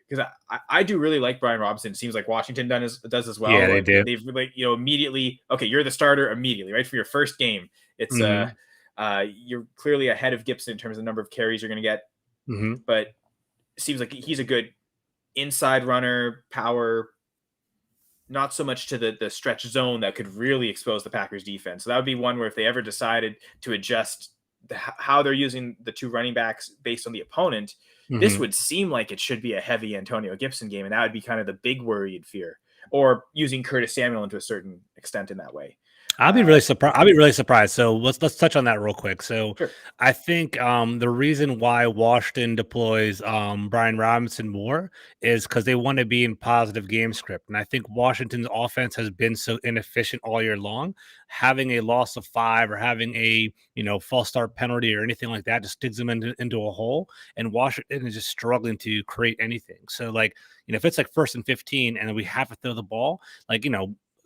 because I do really like Brian Robinson. It seems like Washington does as well. Yeah, they do. They've really, immediately, okay, you're the starter immediately, right? For your first game. It's you're clearly ahead of Gibson in terms of the number of carries you're going to get. But it seems like he's a good inside runner, power, not so much to the stretch zone that could really expose the Packers defense. So that would be one where if they ever decided to adjust how they're using the two running backs based on the opponent, this would seem like it should be a heavy Antonio Gibson game. And that would be kind of the big worry and fear, or using Curtis Samuel to a certain extent in that way. I'll be really surprised. So let's touch on that real quick. So sure. I think the reason why Washington deploys Brian Robinson more is because they want to be in positive game script. And I think Washington's offense has been so inefficient all year long. Having a loss of 5 or having a false start penalty or anything like that just digs them into a hole. And Washington is just struggling to create anything. So if it's like 1st and 15 and we have to throw the ball,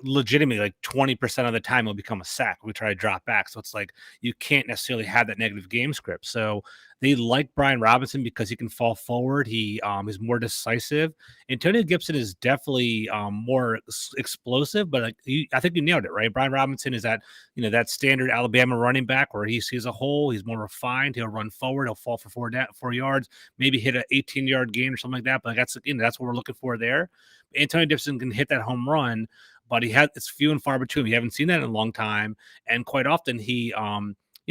legitimately like 20% of the time it'll become a sack. We try to drop back. So it's like you can't necessarily have that negative game script. So they like Brian Robinson because he can fall forward. He is more decisive. Antonio Gibson is definitely more explosive, but I think you nailed it, right? Brian Robinson is that standard Alabama running back where he sees a hole. He's more refined. He'll run forward. He'll fall for 4 yards, maybe hit an 18-yard gain or something like that. But that's what we're looking for there. Antonio Gibson can hit that home run, but it's few and far between. We haven't seen that in a long time, and quite often he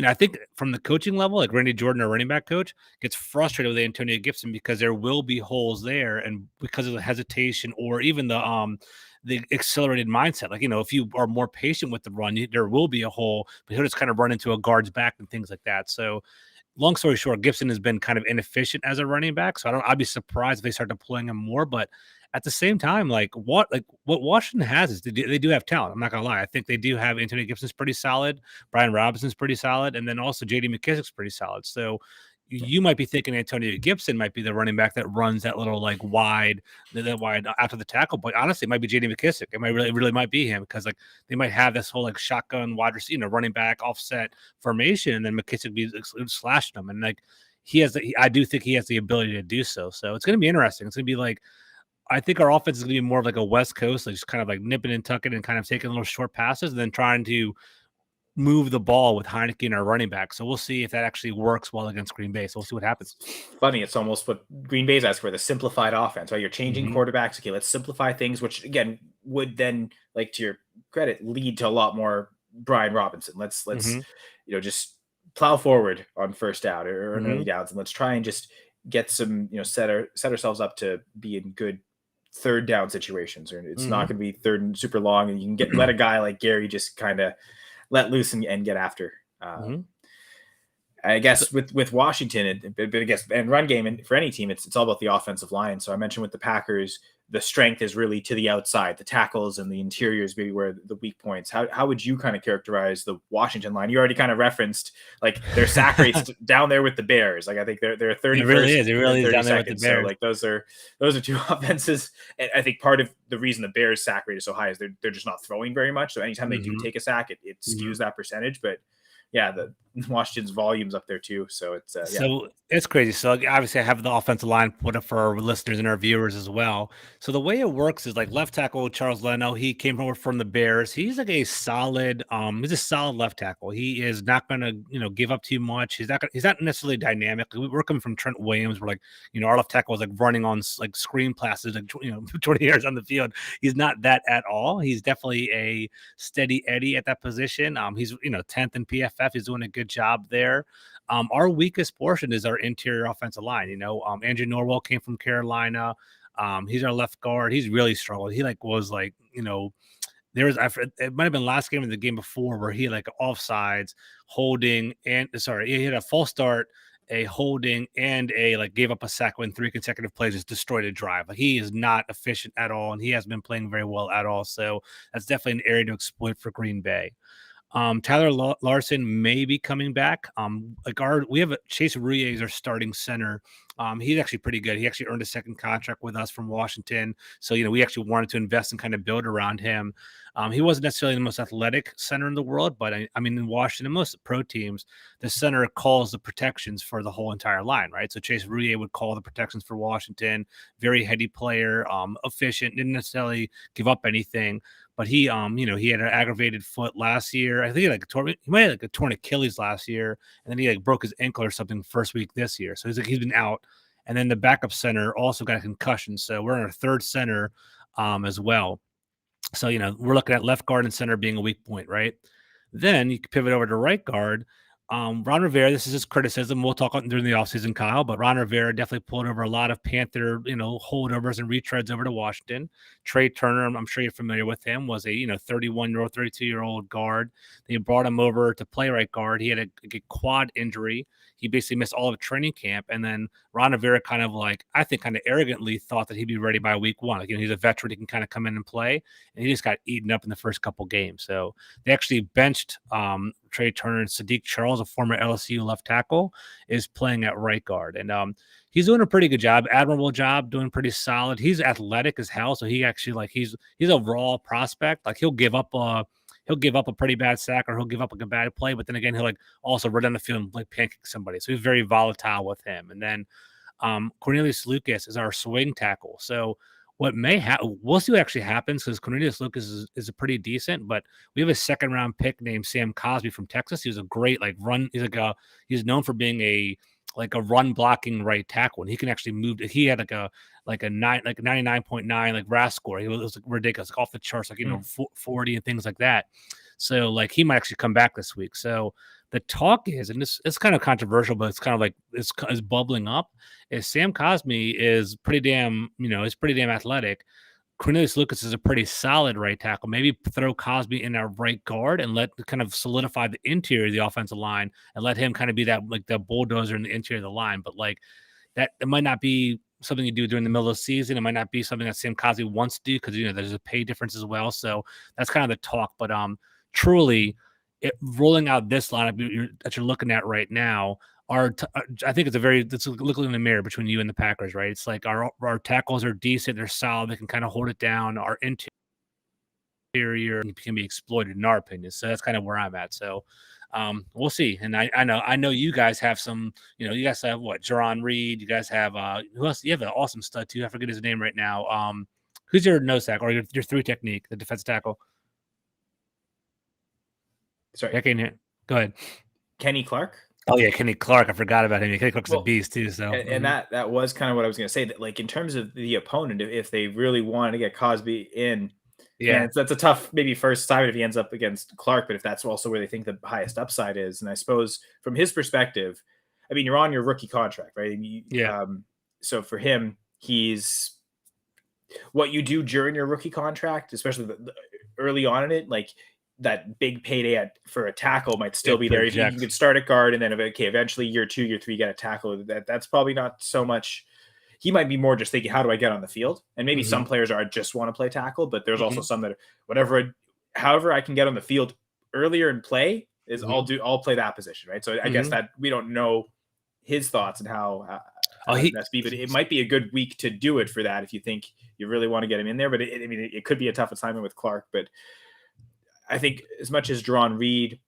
I think from the coaching level, like Randy Jordan, our running back coach, gets frustrated with Antonio Gibson because there will be holes there, and because of the hesitation or even the accelerated mindset. Like, if you are more patient with the run, there will be a hole, but he'll just kind of run into a guard's back and things like that. So, long story short, Gibson has been kind of inefficient as a running back. So I'd be surprised if they start deploying him more. But at the same time, what Washington has is they do have talent. I'm not gonna lie. I think they do have Antonio Gibson's pretty solid, Brian Robinson's pretty solid, and then also JD McKissick's pretty solid. So you might be thinking Antonio Gibson might be the running back that runs that little like wide after the tackle, but honestly, it might be JD McKissick. It really might be him because like they might have this whole like shotgun wide receiver, running back offset formation, and then McKissick be slashing them, and like I do think he has the ability to do so. So it's going to be interesting. It's going to be like I think our offense is going to be more of like a West Coast, like just kind of like nipping and tucking and kind of taking little short passes, and then trying to move the ball with Heineke and our running back. So we'll see if that actually works well against Green Bay. So we'll see what happens. Funny, it's almost what Green Bay's asked for, the simplified offense, right? You're changing quarterbacks. Okay, let's simplify things, which again would then, like to your credit, lead to a lot more Brian Robinson. Let's just plow forward on first down or early downs, and let's try and just get some, set ourselves up to be in good third down situations. Or it's not going to be third and super long, and you can let a guy like Gary just kind of let loose and get after. I guess with Washington, but I guess and run game, and for any team, it's all about the offensive line. So I mentioned with the Packers, the strength is really to the outside, the tackles and the interiors be where the weak points. How would you kind of characterize the Washington line? You already kind of referenced like their sack rates down there with the Bears. Like I think they're 31st. It really is down there with the Bears. So like those are two offenses. And I think part of the reason the Bears sack rate is so high is they're just not throwing very much. So anytime they do take a sack, it skews that percentage. But yeah, the Washington's volume's up there too. So it's So it's crazy. So obviously I have the offensive line put up for our listeners and our viewers as well. So the way it works is like left tackle Charles Leno, he came over from the Bears. He's like a solid, he's a solid left tackle. He is not gonna, give up too much. He's not necessarily dynamic. We're coming from Trent Williams, where our left tackle was like running on like screen passes, like 20 yards on the field. He's not that at all. He's definitely a steady Eddie at that position. He's 10th in PFF. He's doing a good job there. Our weakest portion is our interior offensive line. Andrew Norwell came from Carolina. He's our left guard. He's really struggled. He it might have been last game or the game before where he offsides, holding, and he had a false start, a holding, and gave up a sack in 3 consecutive plays, just destroyed a drive. He is not efficient at all, and he hasn't been playing very well at all. So that's definitely an area to exploit for Green Bay. Tyler Larson may be coming back. We have Chase Rouillet as our starting center. He's actually pretty good. He actually earned a second contract with us from Washington. So, we actually wanted to invest and kind of build around him. He wasn't necessarily the most athletic center in the world, but in Washington, most pro teams, the center calls the protections for the whole entire line, right? So Chase Rouillet would call the protections for Washington. Very heady player, efficient, didn't necessarily give up anything. But he had an aggravated foot last year. I think he might have a torn Achilles last year, and then he broke his ankle or something first week this year. So he's been out. And then the backup center also got a concussion. So we're in our third center as well. So we're looking at left guard and center being a weak point, right? Then you can pivot over to right guard. Ron Rivera, this is his criticism. We'll talk during the offseason, Kyle, but Ron Rivera definitely pulled over a lot of Panther, holdovers and retreads over to Washington. Trey Turner, I'm sure you're familiar with him, was a 31-year-old, 32-year-old guard. They brought him over to play right guard. He had a quad injury. He basically missed all of training camp, and then Ron Rivera kind of arrogantly thought that he'd be ready by week 1. He's a veteran; he can kind of come in and play, and he just got eaten up in the first couple games. So they actually benched Trey Turner, and Sadiq Charles, a former LSU left tackle, is playing at right guard. And he's doing a pretty good job, admirable job, doing pretty solid. He's athletic as hell, so he actually like he's a raw prospect. Like he'll give up a pretty bad sack or he'll give up like a bad play, but then again he'll like also run down the field and like pancake somebody. So he's very volatile with him. And then Cornelius Lucas is our swing tackle. So what may happen, we'll see what actually happens because Cornelius Lucas is a pretty decent, but we have a second round pick named Sam Cosby from Texas. He was a great like run. He's known for being a run blocking right tackle, and he can actually move. He had like a 99.9 like RAS score. It was like ridiculous, like off the charts, like 40 and things like that. So like he might actually come back this week. So the talk is, and it's kind of controversial, but it's kind of like it's bubbling up. Is Sam Cosmi is pretty damn, is pretty damn athletic. Cornelius Lucas is a pretty solid right tackle. Maybe throw Cosby in our right guard and let kind of solidify the interior of the offensive line and let him kind of be that like the bulldozer in the interior of the line. But like that, it might not be something you do during the middle of the season. It might not be something that Sam Cosby wants to do because there's a pay difference as well. So that's kind of the talk. But truly, rolling out this lineup that you're looking at right now, I think it's looking in the mirror between you and the Packers, right? It's like our tackles are decent, they're solid, they can kind of hold it down. Our interior can be exploited, in our opinion. So that's kind of where I'm at. So we'll see. And I know you guys have some, you guys have what, Jaron Reed, you guys have who else? You have an awesome stud too. I forget his name right now. Who's your nose tackle or your three technique, the defensive tackle? Sorry, I can't hear. Go ahead. Kenny Clark. Oh yeah, Kenny Clark. I forgot about him. Kenny Clark's a beast too. So and that was kind of what I was going to say. That like in terms of the opponent, if they really wanted to get Cosby in, and that's a tough maybe first assignment if he ends up against Clark. But if that's also where they think the highest upside is, and I suppose from his perspective, I mean you're on your rookie contract, right? So for him, he's what you do during your rookie contract, especially early on in it, like that big payday for a tackle might still be there. You could start at guard and then eventually year 2, year 3, get a tackle. That's probably not so much. He might be more just thinking, how do I get on the field? And maybe some players just want to play tackle, but there's also some that however I can get on the field earlier and play is I'll play that position. Right. So I guess that we don't know his thoughts and how best be, but it might be a good week to do it for that. If you think you really want to get him in there, but it could be a tough assignment with Clark, but I think as much as Jaron Reed,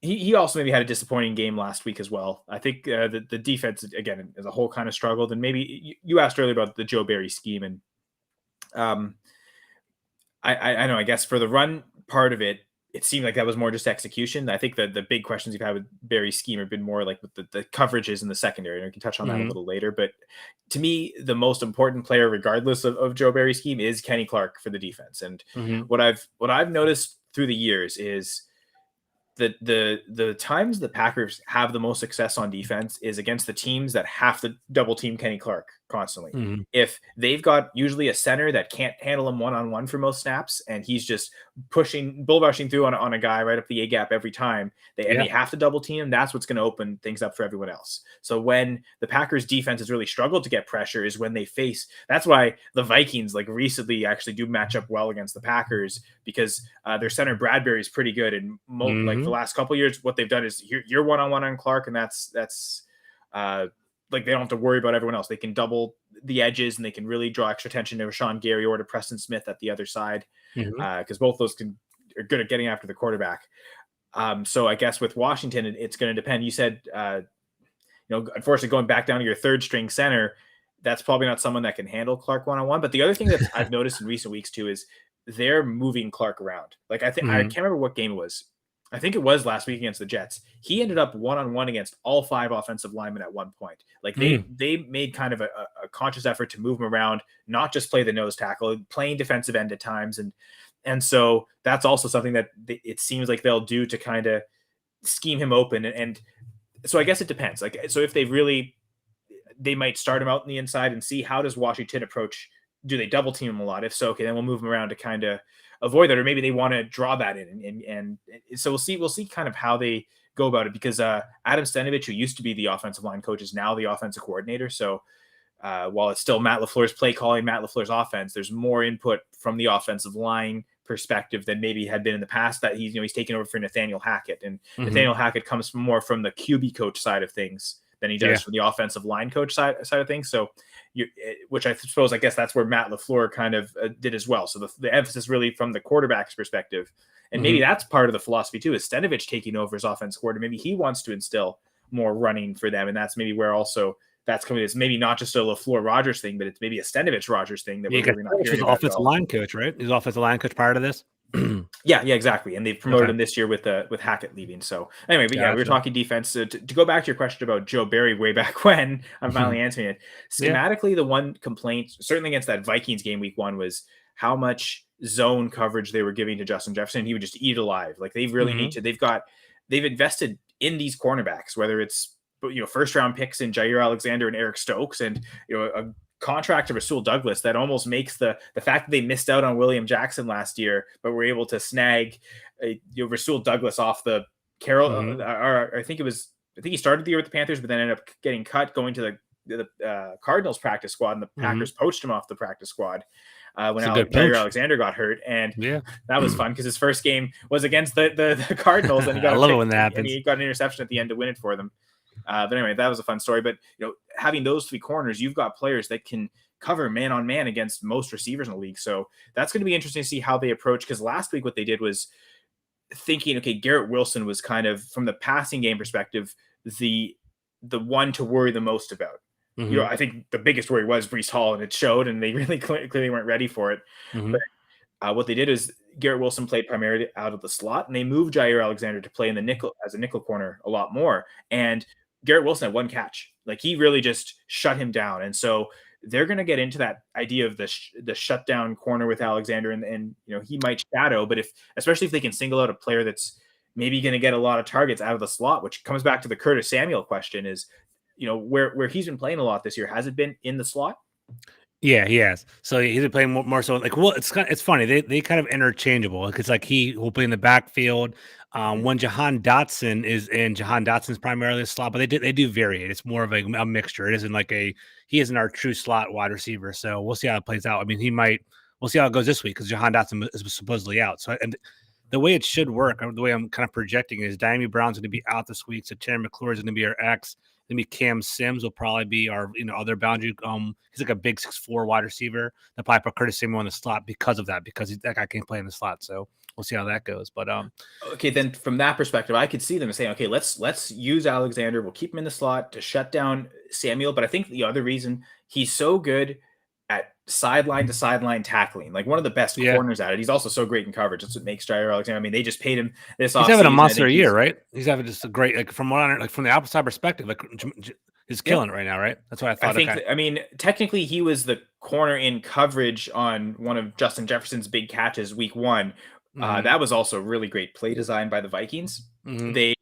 he also maybe had a disappointing game last week as well. I think the defense, again, as a whole kind of struggled. And maybe you asked earlier about the Joe Barry scheme. And I know, I guess for the run part of it, it seemed like that was more just execution. I think that the big questions you've had with Barry's scheme have been more like with the coverages in the secondary. And we can touch on that a little later. But to me, the most important player, regardless of Joe Barry's scheme, is Kenny Clark for the defense. And what I've noticed through the years is that the times the Packers have the most success on defense is against the teams that have to double team Kenny Clark constantly. If they've got usually a center that can't handle him one-on-one for most snaps, and he's just bull rushing through on a guy right up the A gap every time, they have to double team him, that's what's going to open things up for everyone else. So when the Packers defense has really struggled to get pressure is when they face, that's why the Vikings like recently actually do match up well against the Packers, because their center Bradbury is pretty good. And like the last couple of years, what they've done is you're one-on-one on Clark, and that's like they don't have to worry about everyone else. They can double the edges and they can really draw extra attention to Rashawn Gary or to Preston Smith at the other side, because both those are good at getting after the quarterback. So I guess with Washington, it's going to depend. You said, unfortunately, going back down to your third string center, that's probably not someone that can handle Clark one-on-one. But the other thing that I've noticed in recent weeks too is they're moving Clark around. Like I can't remember what game it was. I think it was last week against the Jets. He ended up one-on-one against all 5 offensive linemen at one point. Like they made kind of a conscious effort to move him around, not just play the nose tackle, playing defensive end at times. And so that's also something that it seems like they'll do to kind of scheme him open. And so I guess it depends. Like, so if they might start him out on the inside and see how does Washington approach. Do they double team him a lot? If so, okay, then we'll move him around to kind of avoid that, or maybe they want to draw that in. And so we'll see kind of how they go about it, because Adam Stenovich, who used to be the offensive line coach, is now the offensive coordinator. So while it's still Matt LaFleur's play calling, Matt LaFleur's offense, there's more input from the offensive line perspective than maybe had been in the past, that he's taken over for Nathaniel Hackett, and Nathaniel Hackett comes more from the QB coach side of things than he does for the offensive line coach side of things. So, which I suppose, I guess that's where Matt LaFleur kind of did as well. So the emphasis really from the quarterback's perspective, and maybe that's part of the philosophy too, is Stenavich taking over as offense coordinator. Maybe he wants to instill more running for them, and that's maybe where also that's coming. It's maybe not just a LaFleur Rodgers thing, but it's maybe a Stenavich Rodgers thing that we're really not hearing about. Offensive line coach, right? He's offensive line coach prior to this. Yeah, exactly. And they've promoted him this year with Hackett leaving. So anyway, but yeah, we were talking defense. So to go back to your question about Joe Barry way back when, I'm finally answering it. Schematically, the one complaint, certainly against that Vikings game week 1, was how much zone coverage they were giving to Justin Jefferson. He would just eat alive. Like they really need to. They've invested in these cornerbacks, whether it's first round picks in Jair Alexander and Eric Stokes, and a contract to Rasul Douglas that almost makes the fact that they missed out on William Jackson last year, but were able to snag Rasul Douglas off the Carol. I think he started the year with the Panthers, but then ended up getting cut, going to the Cardinals practice squad, and the Packers poached him off the practice squad when Jair Alexander got hurt, and that was fun because his first game was against the Cardinals, and he got I love it when that happens. And he got an interception at the end to win it for them. But anyway, that was a fun story. But having those 3 corners, you've got players that can cover man on man against most receivers in the league. So that's going to be interesting to see how they approach. Because last week, what they did was thinking, okay, Garrett Wilson was kind of, from the passing game perspective, the one to worry the most about. I think the biggest worry was Breece Hall, and it showed, and they really clearly weren't ready for it. But what they did is Garrett Wilson played primarily out of the slot, and they moved Jair Alexander to play in the nickel as a nickel corner a lot more. And Garrett Wilson had 1 catch. Like, he really just shut him down. And so they're going to get into that idea of the shutdown corner with Alexander, and he might shadow, but especially if they can single out a player that's maybe going to get a lot of targets out of the slot, which comes back to the Curtis Samuel question, is where he's been playing a lot this year. Has it been in the slot? Yeah, he has. So he's been playing more so like, well, it's funny. They kind of interchangeable. It's like he will play in the backfield. When Jahan Dotson's primarily a slot, but they do vary it. It's more of a mixture. It isn't like he isn't our true slot wide receiver. So we'll see how it plays out. I mean, we'll see how it goes this week because Jahan Dotson is supposedly out. So, and the way it should work, or the way I'm kind of projecting, is Diami Brown's going to be out this week. So Terry McLaurin is going to be our X. Going to be Cam Sims will probably be our other boundary. He's like a big 6'4" wide receiver. They'll probably put Curtis Samuel in the slot because of that, because that guy can't play in the slot. So we'll see how that goes. But okay, then from that perspective, I could see them saying, okay, let's use Alexander. We'll keep him in the slot to shut down Samuel. But I think the other reason he's so good at sideline to sideline tackling, like one of the best corners at it. He's also so great in coverage. That's what makes Jair Alexander. I mean, they just paid him this offseason. He's having a monster year, right? He's having just a great, like from the outside perspective, like he's killing it right now, right? That's what I thought. I mean, technically, he was the corner in coverage on one of Justin Jefferson's big catches week 1. That was also really great play design by the Vikings. They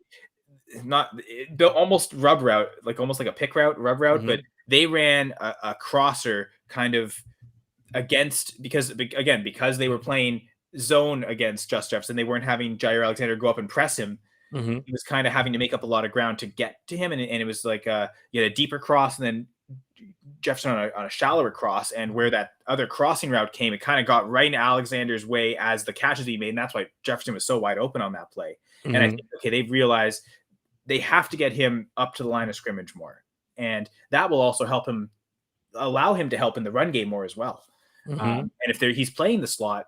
almost rub route, like almost like a pick route, but they ran a crosser kind of against, because they were playing zone against Justin Jefferson. They weren't having Jair Alexander go up and press him. He was kind of having to make up a lot of ground to get to him, and it was like you had a deeper cross, and then Jefferson on a shallower cross, and where that other crossing route came, it kind of got right in Alexander's way as the catches he made, and that's why Jefferson was so wide open on that play. And I think, okay, they've realized they have to get him up to the line of scrimmage more, and that will also allow him to help in the run game more as well. And if he's playing the slot,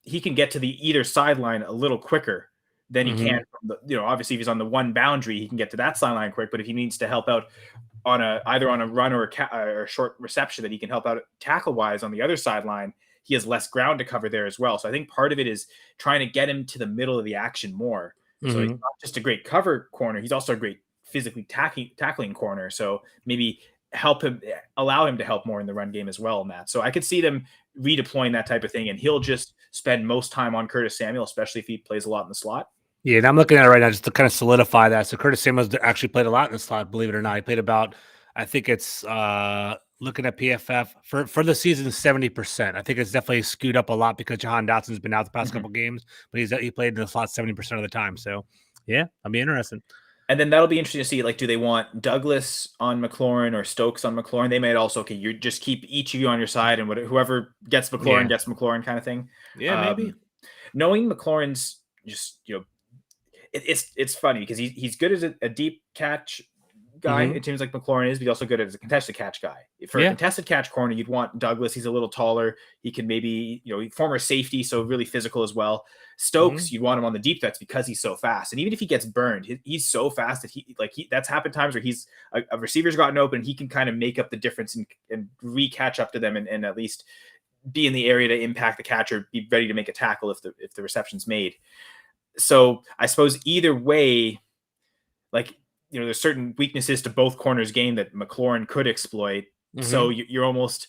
he can get to the either sideline a little quicker than he can from obviously if he's on the one boundary, he can get to that sideline quick, but if he needs to help out on either on a run or a short reception that he can help out tackle wise on the other sideline, he has less ground to cover there as well. So I think part of it is trying to get him to the middle of the action more. So he's not just a great cover corner, he's also a great physically tackling corner. So maybe allow him to help more in the run game as well, Matt. So I could see them redeploying that type of thing, and he'll just spend most time on Curtis Samuel, especially if he plays a lot in the slot. Yeah, and I'm looking at it right now just to kind of solidify that. So Curtis Samuel's actually played a lot in the slot, believe it or not. He played about, I think it's looking at PFF for the season, 70%. I think it's definitely skewed up a lot because Jahan Dotson's been out the past couple games, but he played in the slot 70% of the time. So yeah, that'll be interesting. And then that'll be interesting to see, like, do they want Douglas on McLaurin or Stokes on McLaurin? They might also, okay, you just keep each of you on your side, and whoever gets McLaurin gets McLaurin kind of thing. Yeah, maybe. Knowing McLaurin's just, it's funny because he's good as a deep catch guy. It seems like McLaurin is, but he's also good as a contested catch guy. For a contested catch corner, you'd want Douglas. He's a little taller. He can maybe, former safety, so really physical as well. Stokes, you'd want him on the deep threats because he's so fast. And even if he gets burned, he's so fast that that's happened times where he's a receiver's gotten open. He can kind of make up the difference and re-catch up to them and at least be in the area to impact the catcher, be ready to make a tackle if the reception's made. So I suppose either way, there's certain weaknesses to both corners' game that McLaurin could exploit. So you're almost,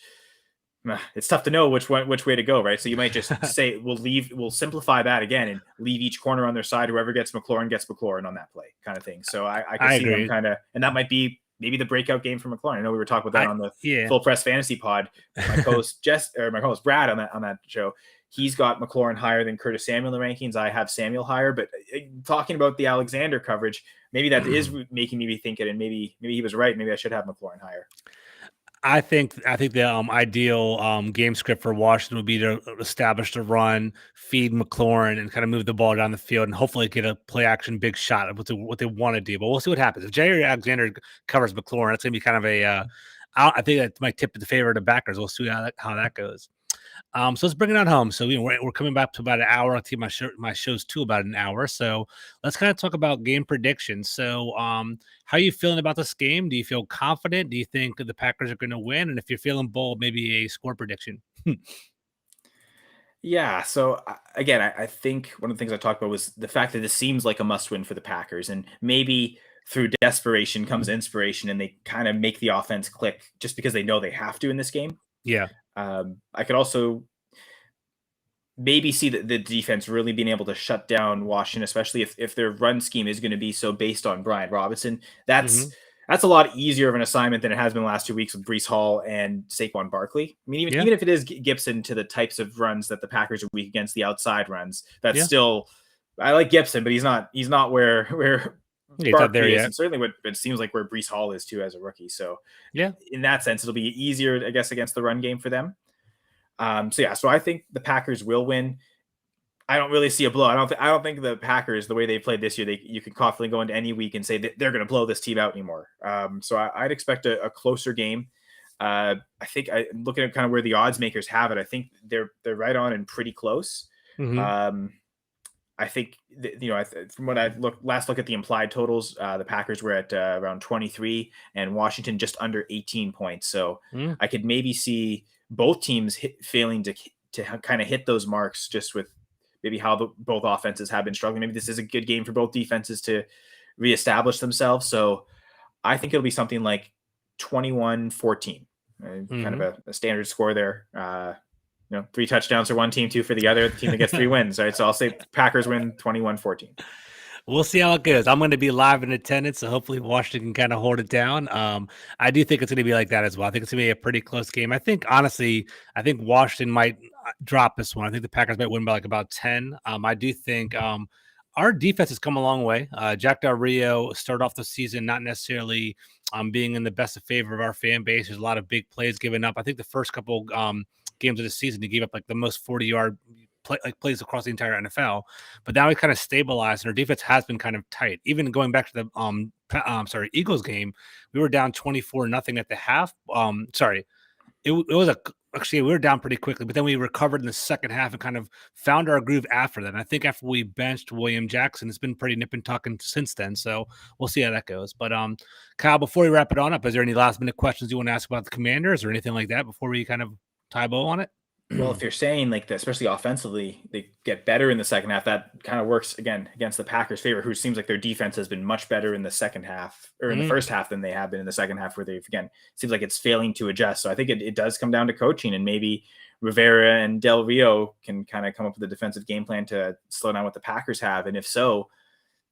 it's tough to know which way to go, right? So you might just say we'll simplify that again and leave each corner on their side. Whoever gets McLaurin on that play, kind of thing. So I can see them kind of, and that might be maybe the breakout game for McLaurin. I know we were talking about that on the Full Press Fantasy Pod. My co-host my co-host Brad on that show. He's got McLaurin higher than Curtis Samuel in the rankings. I have Samuel higher, but talking about the Alexander coverage, maybe that is making me rethink it, and maybe he was right. Maybe I should have McLaurin higher. I think the ideal game script for Washington would be to establish the run, feed McLaurin, and kind of move the ball down the field, and hopefully get a play action big shot of what they want to do. But we'll see what happens. If Jair Alexander covers McLaurin, that's going to be kind of a. I think that might tip the favor of the backers. We'll see how that goes. So let's bring it on home. So we're coming back to about an hour. I'll keep my shows to about an hour. So let's kind of talk about game predictions. So how are you feeling about this game? Do you feel confident? Do you think that the Packers are going to win? And if you're feeling bold, maybe a score prediction. Yeah. So again, I think one of the things I talked about was the fact that this seems like a must-win for the Packers, and maybe through desperation comes inspiration, and they kind of make the offense click just because they know they have to in this game. Yeah. I could also maybe see the defense really being able to shut down Washington, especially if their run scheme is going to be so based on Brian Robinson. That's a lot easier of an assignment than it has been the last 2 weeks with Breece Hall and Saquon Barkley. I mean, even if it is Gibson to the types of runs that the Packers are weak against, the outside runs, that's still, I like Gibson, but he's not where Barkley is, and certainly what it seems like where Breece Hall is too as a rookie. So in that sense, it'll be easier, I guess, against the run game for them. So I think the Packers will win. I don't really see a blow. I don't think the Packers, the way they played this year, you can confidently go into any week and say that they're going to blow this team out anymore. So I'd expect a closer game. I think I'm looking at kind of where the odds makers have it. I think they're right on and pretty close. I think from what I last look at the implied totals, the Packers were at around 23 and Washington just under 18 points. So I could maybe see both teams failing to kind of hit those marks, just with maybe how both offenses have been struggling. Maybe this is a good game for both defenses to reestablish themselves. So I think it'll be something like 21-14, kind of a standard score there. 3 touchdowns for one team, 2 for the other. The team that gets 3 wins, right? So I'll say Packers win 21-14. We'll see how it goes. I'm going to be live in attendance, so hopefully Washington can kind of hold it down. I do think it's going to be like that as well. I think it's going to be a pretty close game. I think Washington might drop this one. I think the Packers might win by about 10. I do think our defense has come a long way. Jack Del Rio started off the season not necessarily being in the best of favor of our fan base. There's a lot of big plays given up. I think the first couple games of the season, he gave up the most 40-yard plays across the entire NFL, but now we kind of stabilized, and our defense has been kind of tight. Even going back to the Eagles game, we were down 24-0 at the half. Actually, we were down pretty quickly, but then we recovered in the second half and kind of found our groove after that. And I think after we benched William Jackson, it's been pretty nip and tucking since then. So we'll see how that goes. But Kyle, before we wrap it on up, is there any last minute questions you want to ask about the Commanders or anything like that before we kind of tie bow on it? Well, if you're saying especially offensively, they get better in the second half, that kind of works again against the Packers' favor, who seems like their defense has been much better in the second half or in the first half than they have been in the second half, where they've, again, seems like it's failing to adjust. So I think it does come down to coaching, and maybe Rivera and Del Rio can kind of come up with a defensive game plan to slow down what the Packers have. And if so,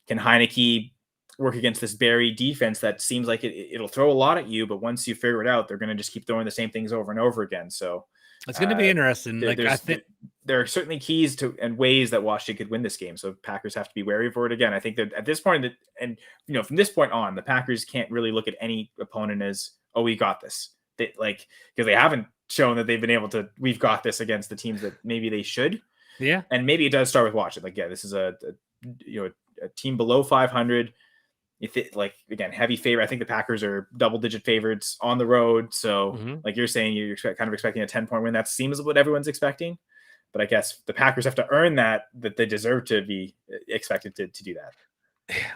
can Heineke work against this Barry defense that seems like it'll throw a lot at you, but once you figure it out, they're going to just keep throwing the same things over and over again. So it's going to be interesting. I think there are certainly keys to and ways that Washington could win this game. So Packers have to be wary for it. Again, I think that at this point, from this point on, the Packers can't really look at any opponent as, oh, we got this. Because they haven't shown that they've been able to, we've got this against the teams that maybe they should. Yeah. And maybe it does start with Washington. This is a team below 500. if it, like, again, heavy favorite. I think the Packers are double-digit favorites on the road. So, Mhm. like you're saying, you're kind of expecting a 10-point win. That seems what everyone's expecting. But I guess the Packers have to earn that they deserve to be expected to do that.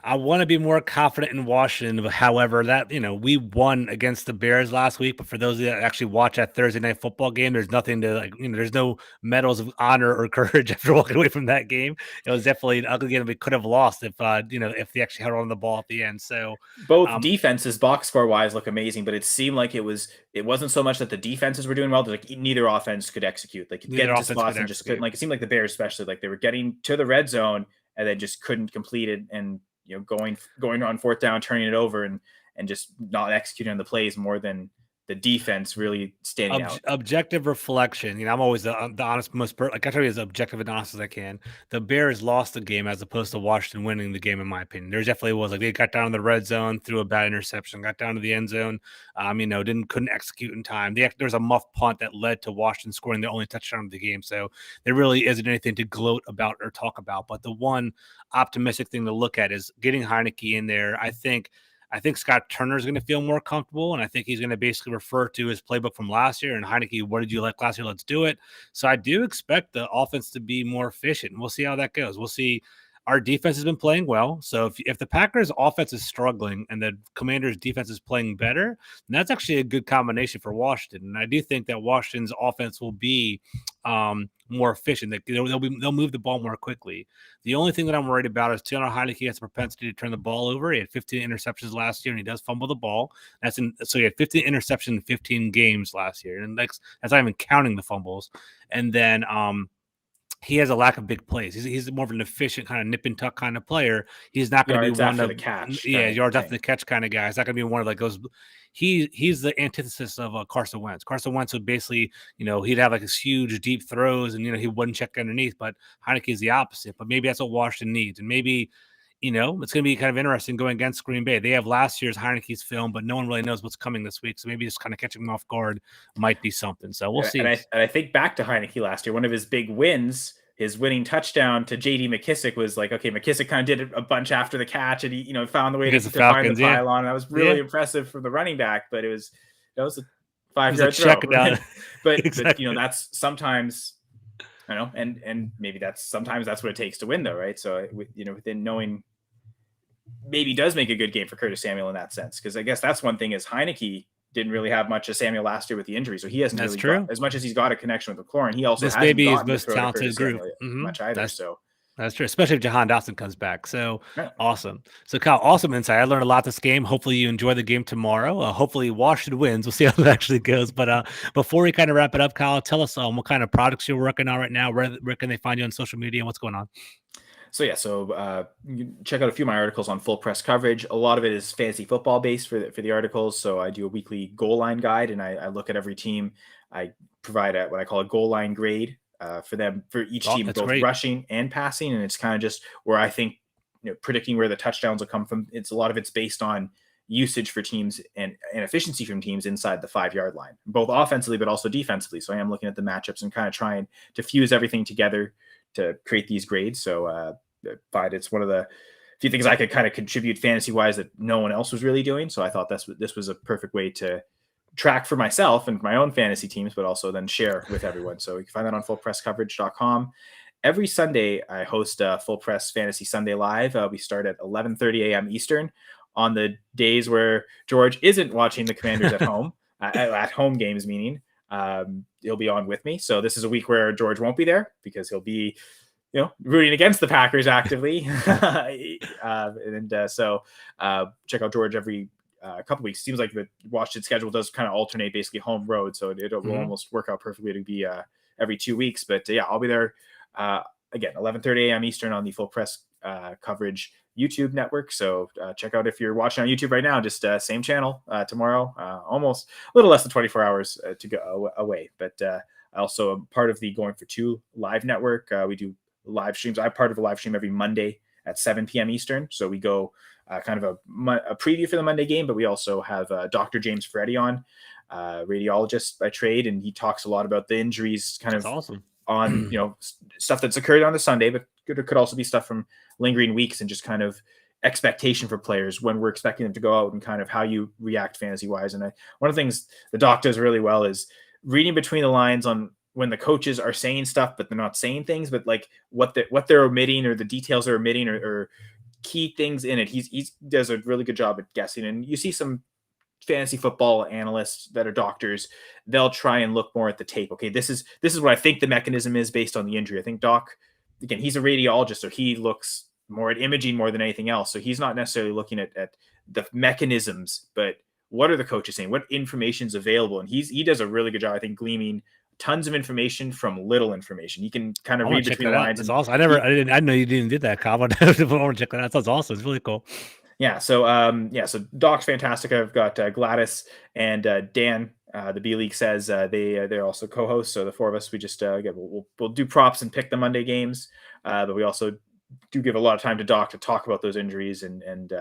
I want to be more confident in Washington. However, that we won against the Bears last week. But for those that actually watch that Thursday night football game, there's nothing to there's no medals of honor or courage after walking away from that game. It was definitely an ugly game we could have lost if they actually held on the ball at the end. So Both um, defenses, box score wise, look amazing, but it seemed like it wasn't so much that the defenses were doing well. Like neither offense could execute. They could get neither into offense could spots and just couldn't. execute. Like it seemed like the Bears, especially, like they were getting to the red zone and then just couldn't complete it, and going on fourth down, turning it over, and just not executing on the plays more than the defense really standing out. Objective reflection. I'm always the honest like I try to be as objective and honest as I can. The Bears lost the game as opposed to Washington winning the game, in my opinion. There definitely was, like, they got down in the red zone, threw a bad interception, got down to the end zone, couldn't execute in time. There was a muff punt that led to Washington scoring their only touchdown of the game. So there really isn't anything to gloat about or talk about. But the one optimistic thing to look at is getting Heineke in there. I think Scott Turner is going to feel more comfortable, and I think he's going to basically refer to his playbook from last year. And Heineke, what did you like last year? Let's do it. So I do expect the offense to be more efficient. We'll see how that goes. We'll see. Our defense has been playing well. So if the Packers' offense is struggling and the Commanders' defense is playing better, then that's actually a good combination for Washington. And I do think that Washington's offense will be more efficient. They'll move the ball more quickly. The only thing that I'm worried about is Taylor Heineke has a propensity to turn the ball over. He had 15 interceptions last year, and he does fumble the ball. So he had 15 interceptions in 15 games last year, and that's not even counting the fumbles. And then he has a lack of big plays. He's more of an efficient kind of nip and tuck kind of player. He's not going to be Yards one after the of catch, yards after thing. the catch kind of guy. He's not going to be one of like those. He's the antithesis of Carson Wentz. Carson Wentz would basically, he'd have like this huge deep throws, and he wouldn't check underneath. But Heineke is the opposite. But maybe that's what Washington needs, and maybe it's going to be kind of interesting going against Green Bay. They have last year's Heineke's film, but no one really knows what's coming this week. So maybe just kind of catching them off guard might be something. So we'll see. And I think back to Heineke last year, one of his big wins, his winning touchdown to J.D. McKissick was like, okay, McKissick kind of did it a bunch after the catch, and he found the way to find the pylon. That was really impressive for the running back, but that was a 5-yard throw. Right? but exactly. But that's sometimes, and maybe sometimes that's what it takes to win, though, right? So within knowing, maybe does make a good game for Curtis Samuel in that sense, because I guess that's one thing is Heineke didn't really have much of Samuel last year with the injury, so he hasn't really got, as much as he's got a connection with McLaurin, he also hasn't gotten his most talented group much either. That's true, especially if Jahan Dotson comes back. So awesome. So Kyle, awesome insight. I learned a lot this game. Hopefully you enjoy the game tomorrow. Hopefully Washington wins. We'll see how it actually goes. But before we kind of wrap it up, Kyle, tell us what kind of products you're working on right now. Where can they find you on social media and what's going on? So you can check out a few of my articles on Full Press Coverage. A lot of it is fantasy football based for the articles. So I do a weekly goal line guide, and I look at every team. I provide what I call a goal line grade for them, for each team, both rushing and passing. And it's kind of just where I think, predicting where the touchdowns will come from. A lot of it's based on usage for teams and efficiency from teams inside the 5-yard line, both offensively but also defensively. So I am looking at the matchups and kind of trying to fuse everything together to create these grades. So I find it's one of the few things I could kind of contribute fantasy wise that no one else was really doing. So I thought this was a perfect way to track for myself and my own fantasy teams, but also then share with everyone. So you can find that on fullpresscoverage.com. Every Sunday, I host a Full Press Fantasy Sunday Live. We start at 11:30 a.m. Eastern on the days where George isn't watching the Commanders at home, at home games, meaning. He'll be on with me. So this is a week where George won't be there because he'll be, rooting against the Packers actively. So check out George every couple weeks. Seems like the Washington schedule does kind of alternate, basically home road. So it will almost work out perfectly to be every 2 weeks. But I'll be there again, 11:30 a.m. Eastern on the Full Press Coverage YouTube network. So check out, if you're watching on YouTube right now, just same channel tomorrow, almost a little less than 24 hours to go away. But I also am part of the Going for Two live network. We do live streams. I'm part of a live stream every Monday at 7 p.m. Eastern. So we go kind of a preview for the Monday game, but we also have Dr. James Ferretti on, radiologist by trade, and he talks a lot about the injuries That's awesome. On stuff that's occurred on the Sunday, but could also be stuff from lingering weeks, and just kind of expectation for players when we're expecting them to go out and kind of how you react fantasy wise. And one of the things the doc does really well is reading between the lines on when the coaches are saying stuff, but they're not saying things, but like what they're omitting or the details they're omitting or key things in it. He does a really good job at guessing. And you see some fantasy football analysts that are doctors, they'll try and look more at the tape. Okay, this is what I think the mechanism is based on the injury. I think Doc, again, he's a radiologist, so he looks more at imaging more than anything else. So he's not necessarily looking at the mechanisms, but what are the coaches saying? What information is available? And he does a really good job, I think, gleaming tons of information from little information. You can kind of read between the lines. That's awesome. I know you didn't do that, Kyle. But I want to check that out. That's awesome. It's really cool. Yeah. So so Doc's fantastic. I've got Gladys and Dan. The B League says they're also co-hosts. So the four of us, we just we'll do props and pick the Monday games, but we also do give a lot of time to Doc to talk about those injuries and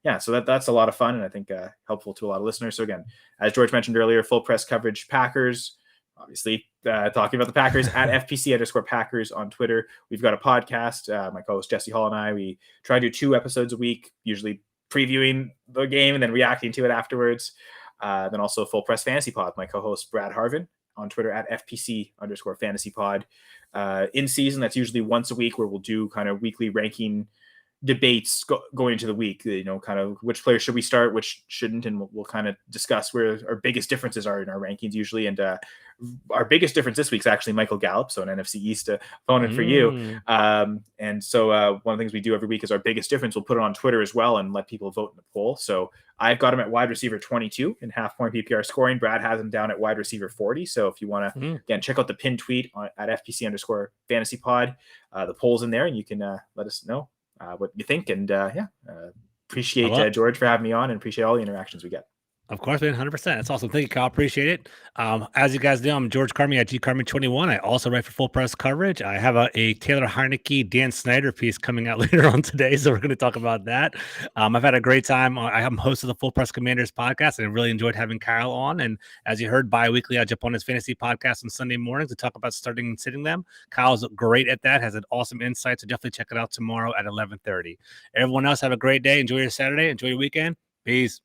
yeah, so that's a lot of fun and I think helpful to a lot of listeners. So again, as George mentioned earlier, full press coverage Packers. Obviously, talking about the Packers at FPC_Packers on Twitter. We've got a podcast. My co-host Jesse Hall and I, we try to do 2 episodes a week, usually previewing the game and then reacting to it afterwards. Then also Full Press Fantasy Pod. My co-host Brad Harvin on Twitter at FPC_Fantasy Pod. In season, that's usually once a week where we'll do kind of weekly ranking debates going into the week, kind of which players should we start, which shouldn't, and we'll kind of discuss where our biggest differences are in our rankings usually. And our biggest difference this week is actually Michael Gallup, so an NFC East opponent for you. And so one of the things we do every week is our biggest difference. We'll put it on Twitter as well and let people vote in the poll. So I've got him at wide receiver 22 in half-point PPR scoring. Brad has him down at wide receiver 40. So if you want to, again, check out the pinned tweet at FPC_Fantasy Pod. The poll's in there, and you can let us know what you think. And appreciate George for having me on and appreciate all the interactions we get. Of course, man, 100%. That's awesome. Thank you, Kyle. Appreciate it. As you guys know, I'm George Carmi at GCarmi21. I also write for Full Press Coverage. I have a Taylor Heineke, Dan Snyder piece coming out later on today, so we're going to talk about that. I've had a great time. I'm host of the Full Press Commanders podcast, and I really enjoyed having Kyle on. And as you heard, bi-weekly, I jump on his fantasy podcast on Sunday mornings to talk about starting and sitting them. Kyle's great at that, has an awesome insight, so definitely check it out tomorrow at 11:30. Everyone else, have a great day. Enjoy your Saturday. Enjoy your weekend. Peace.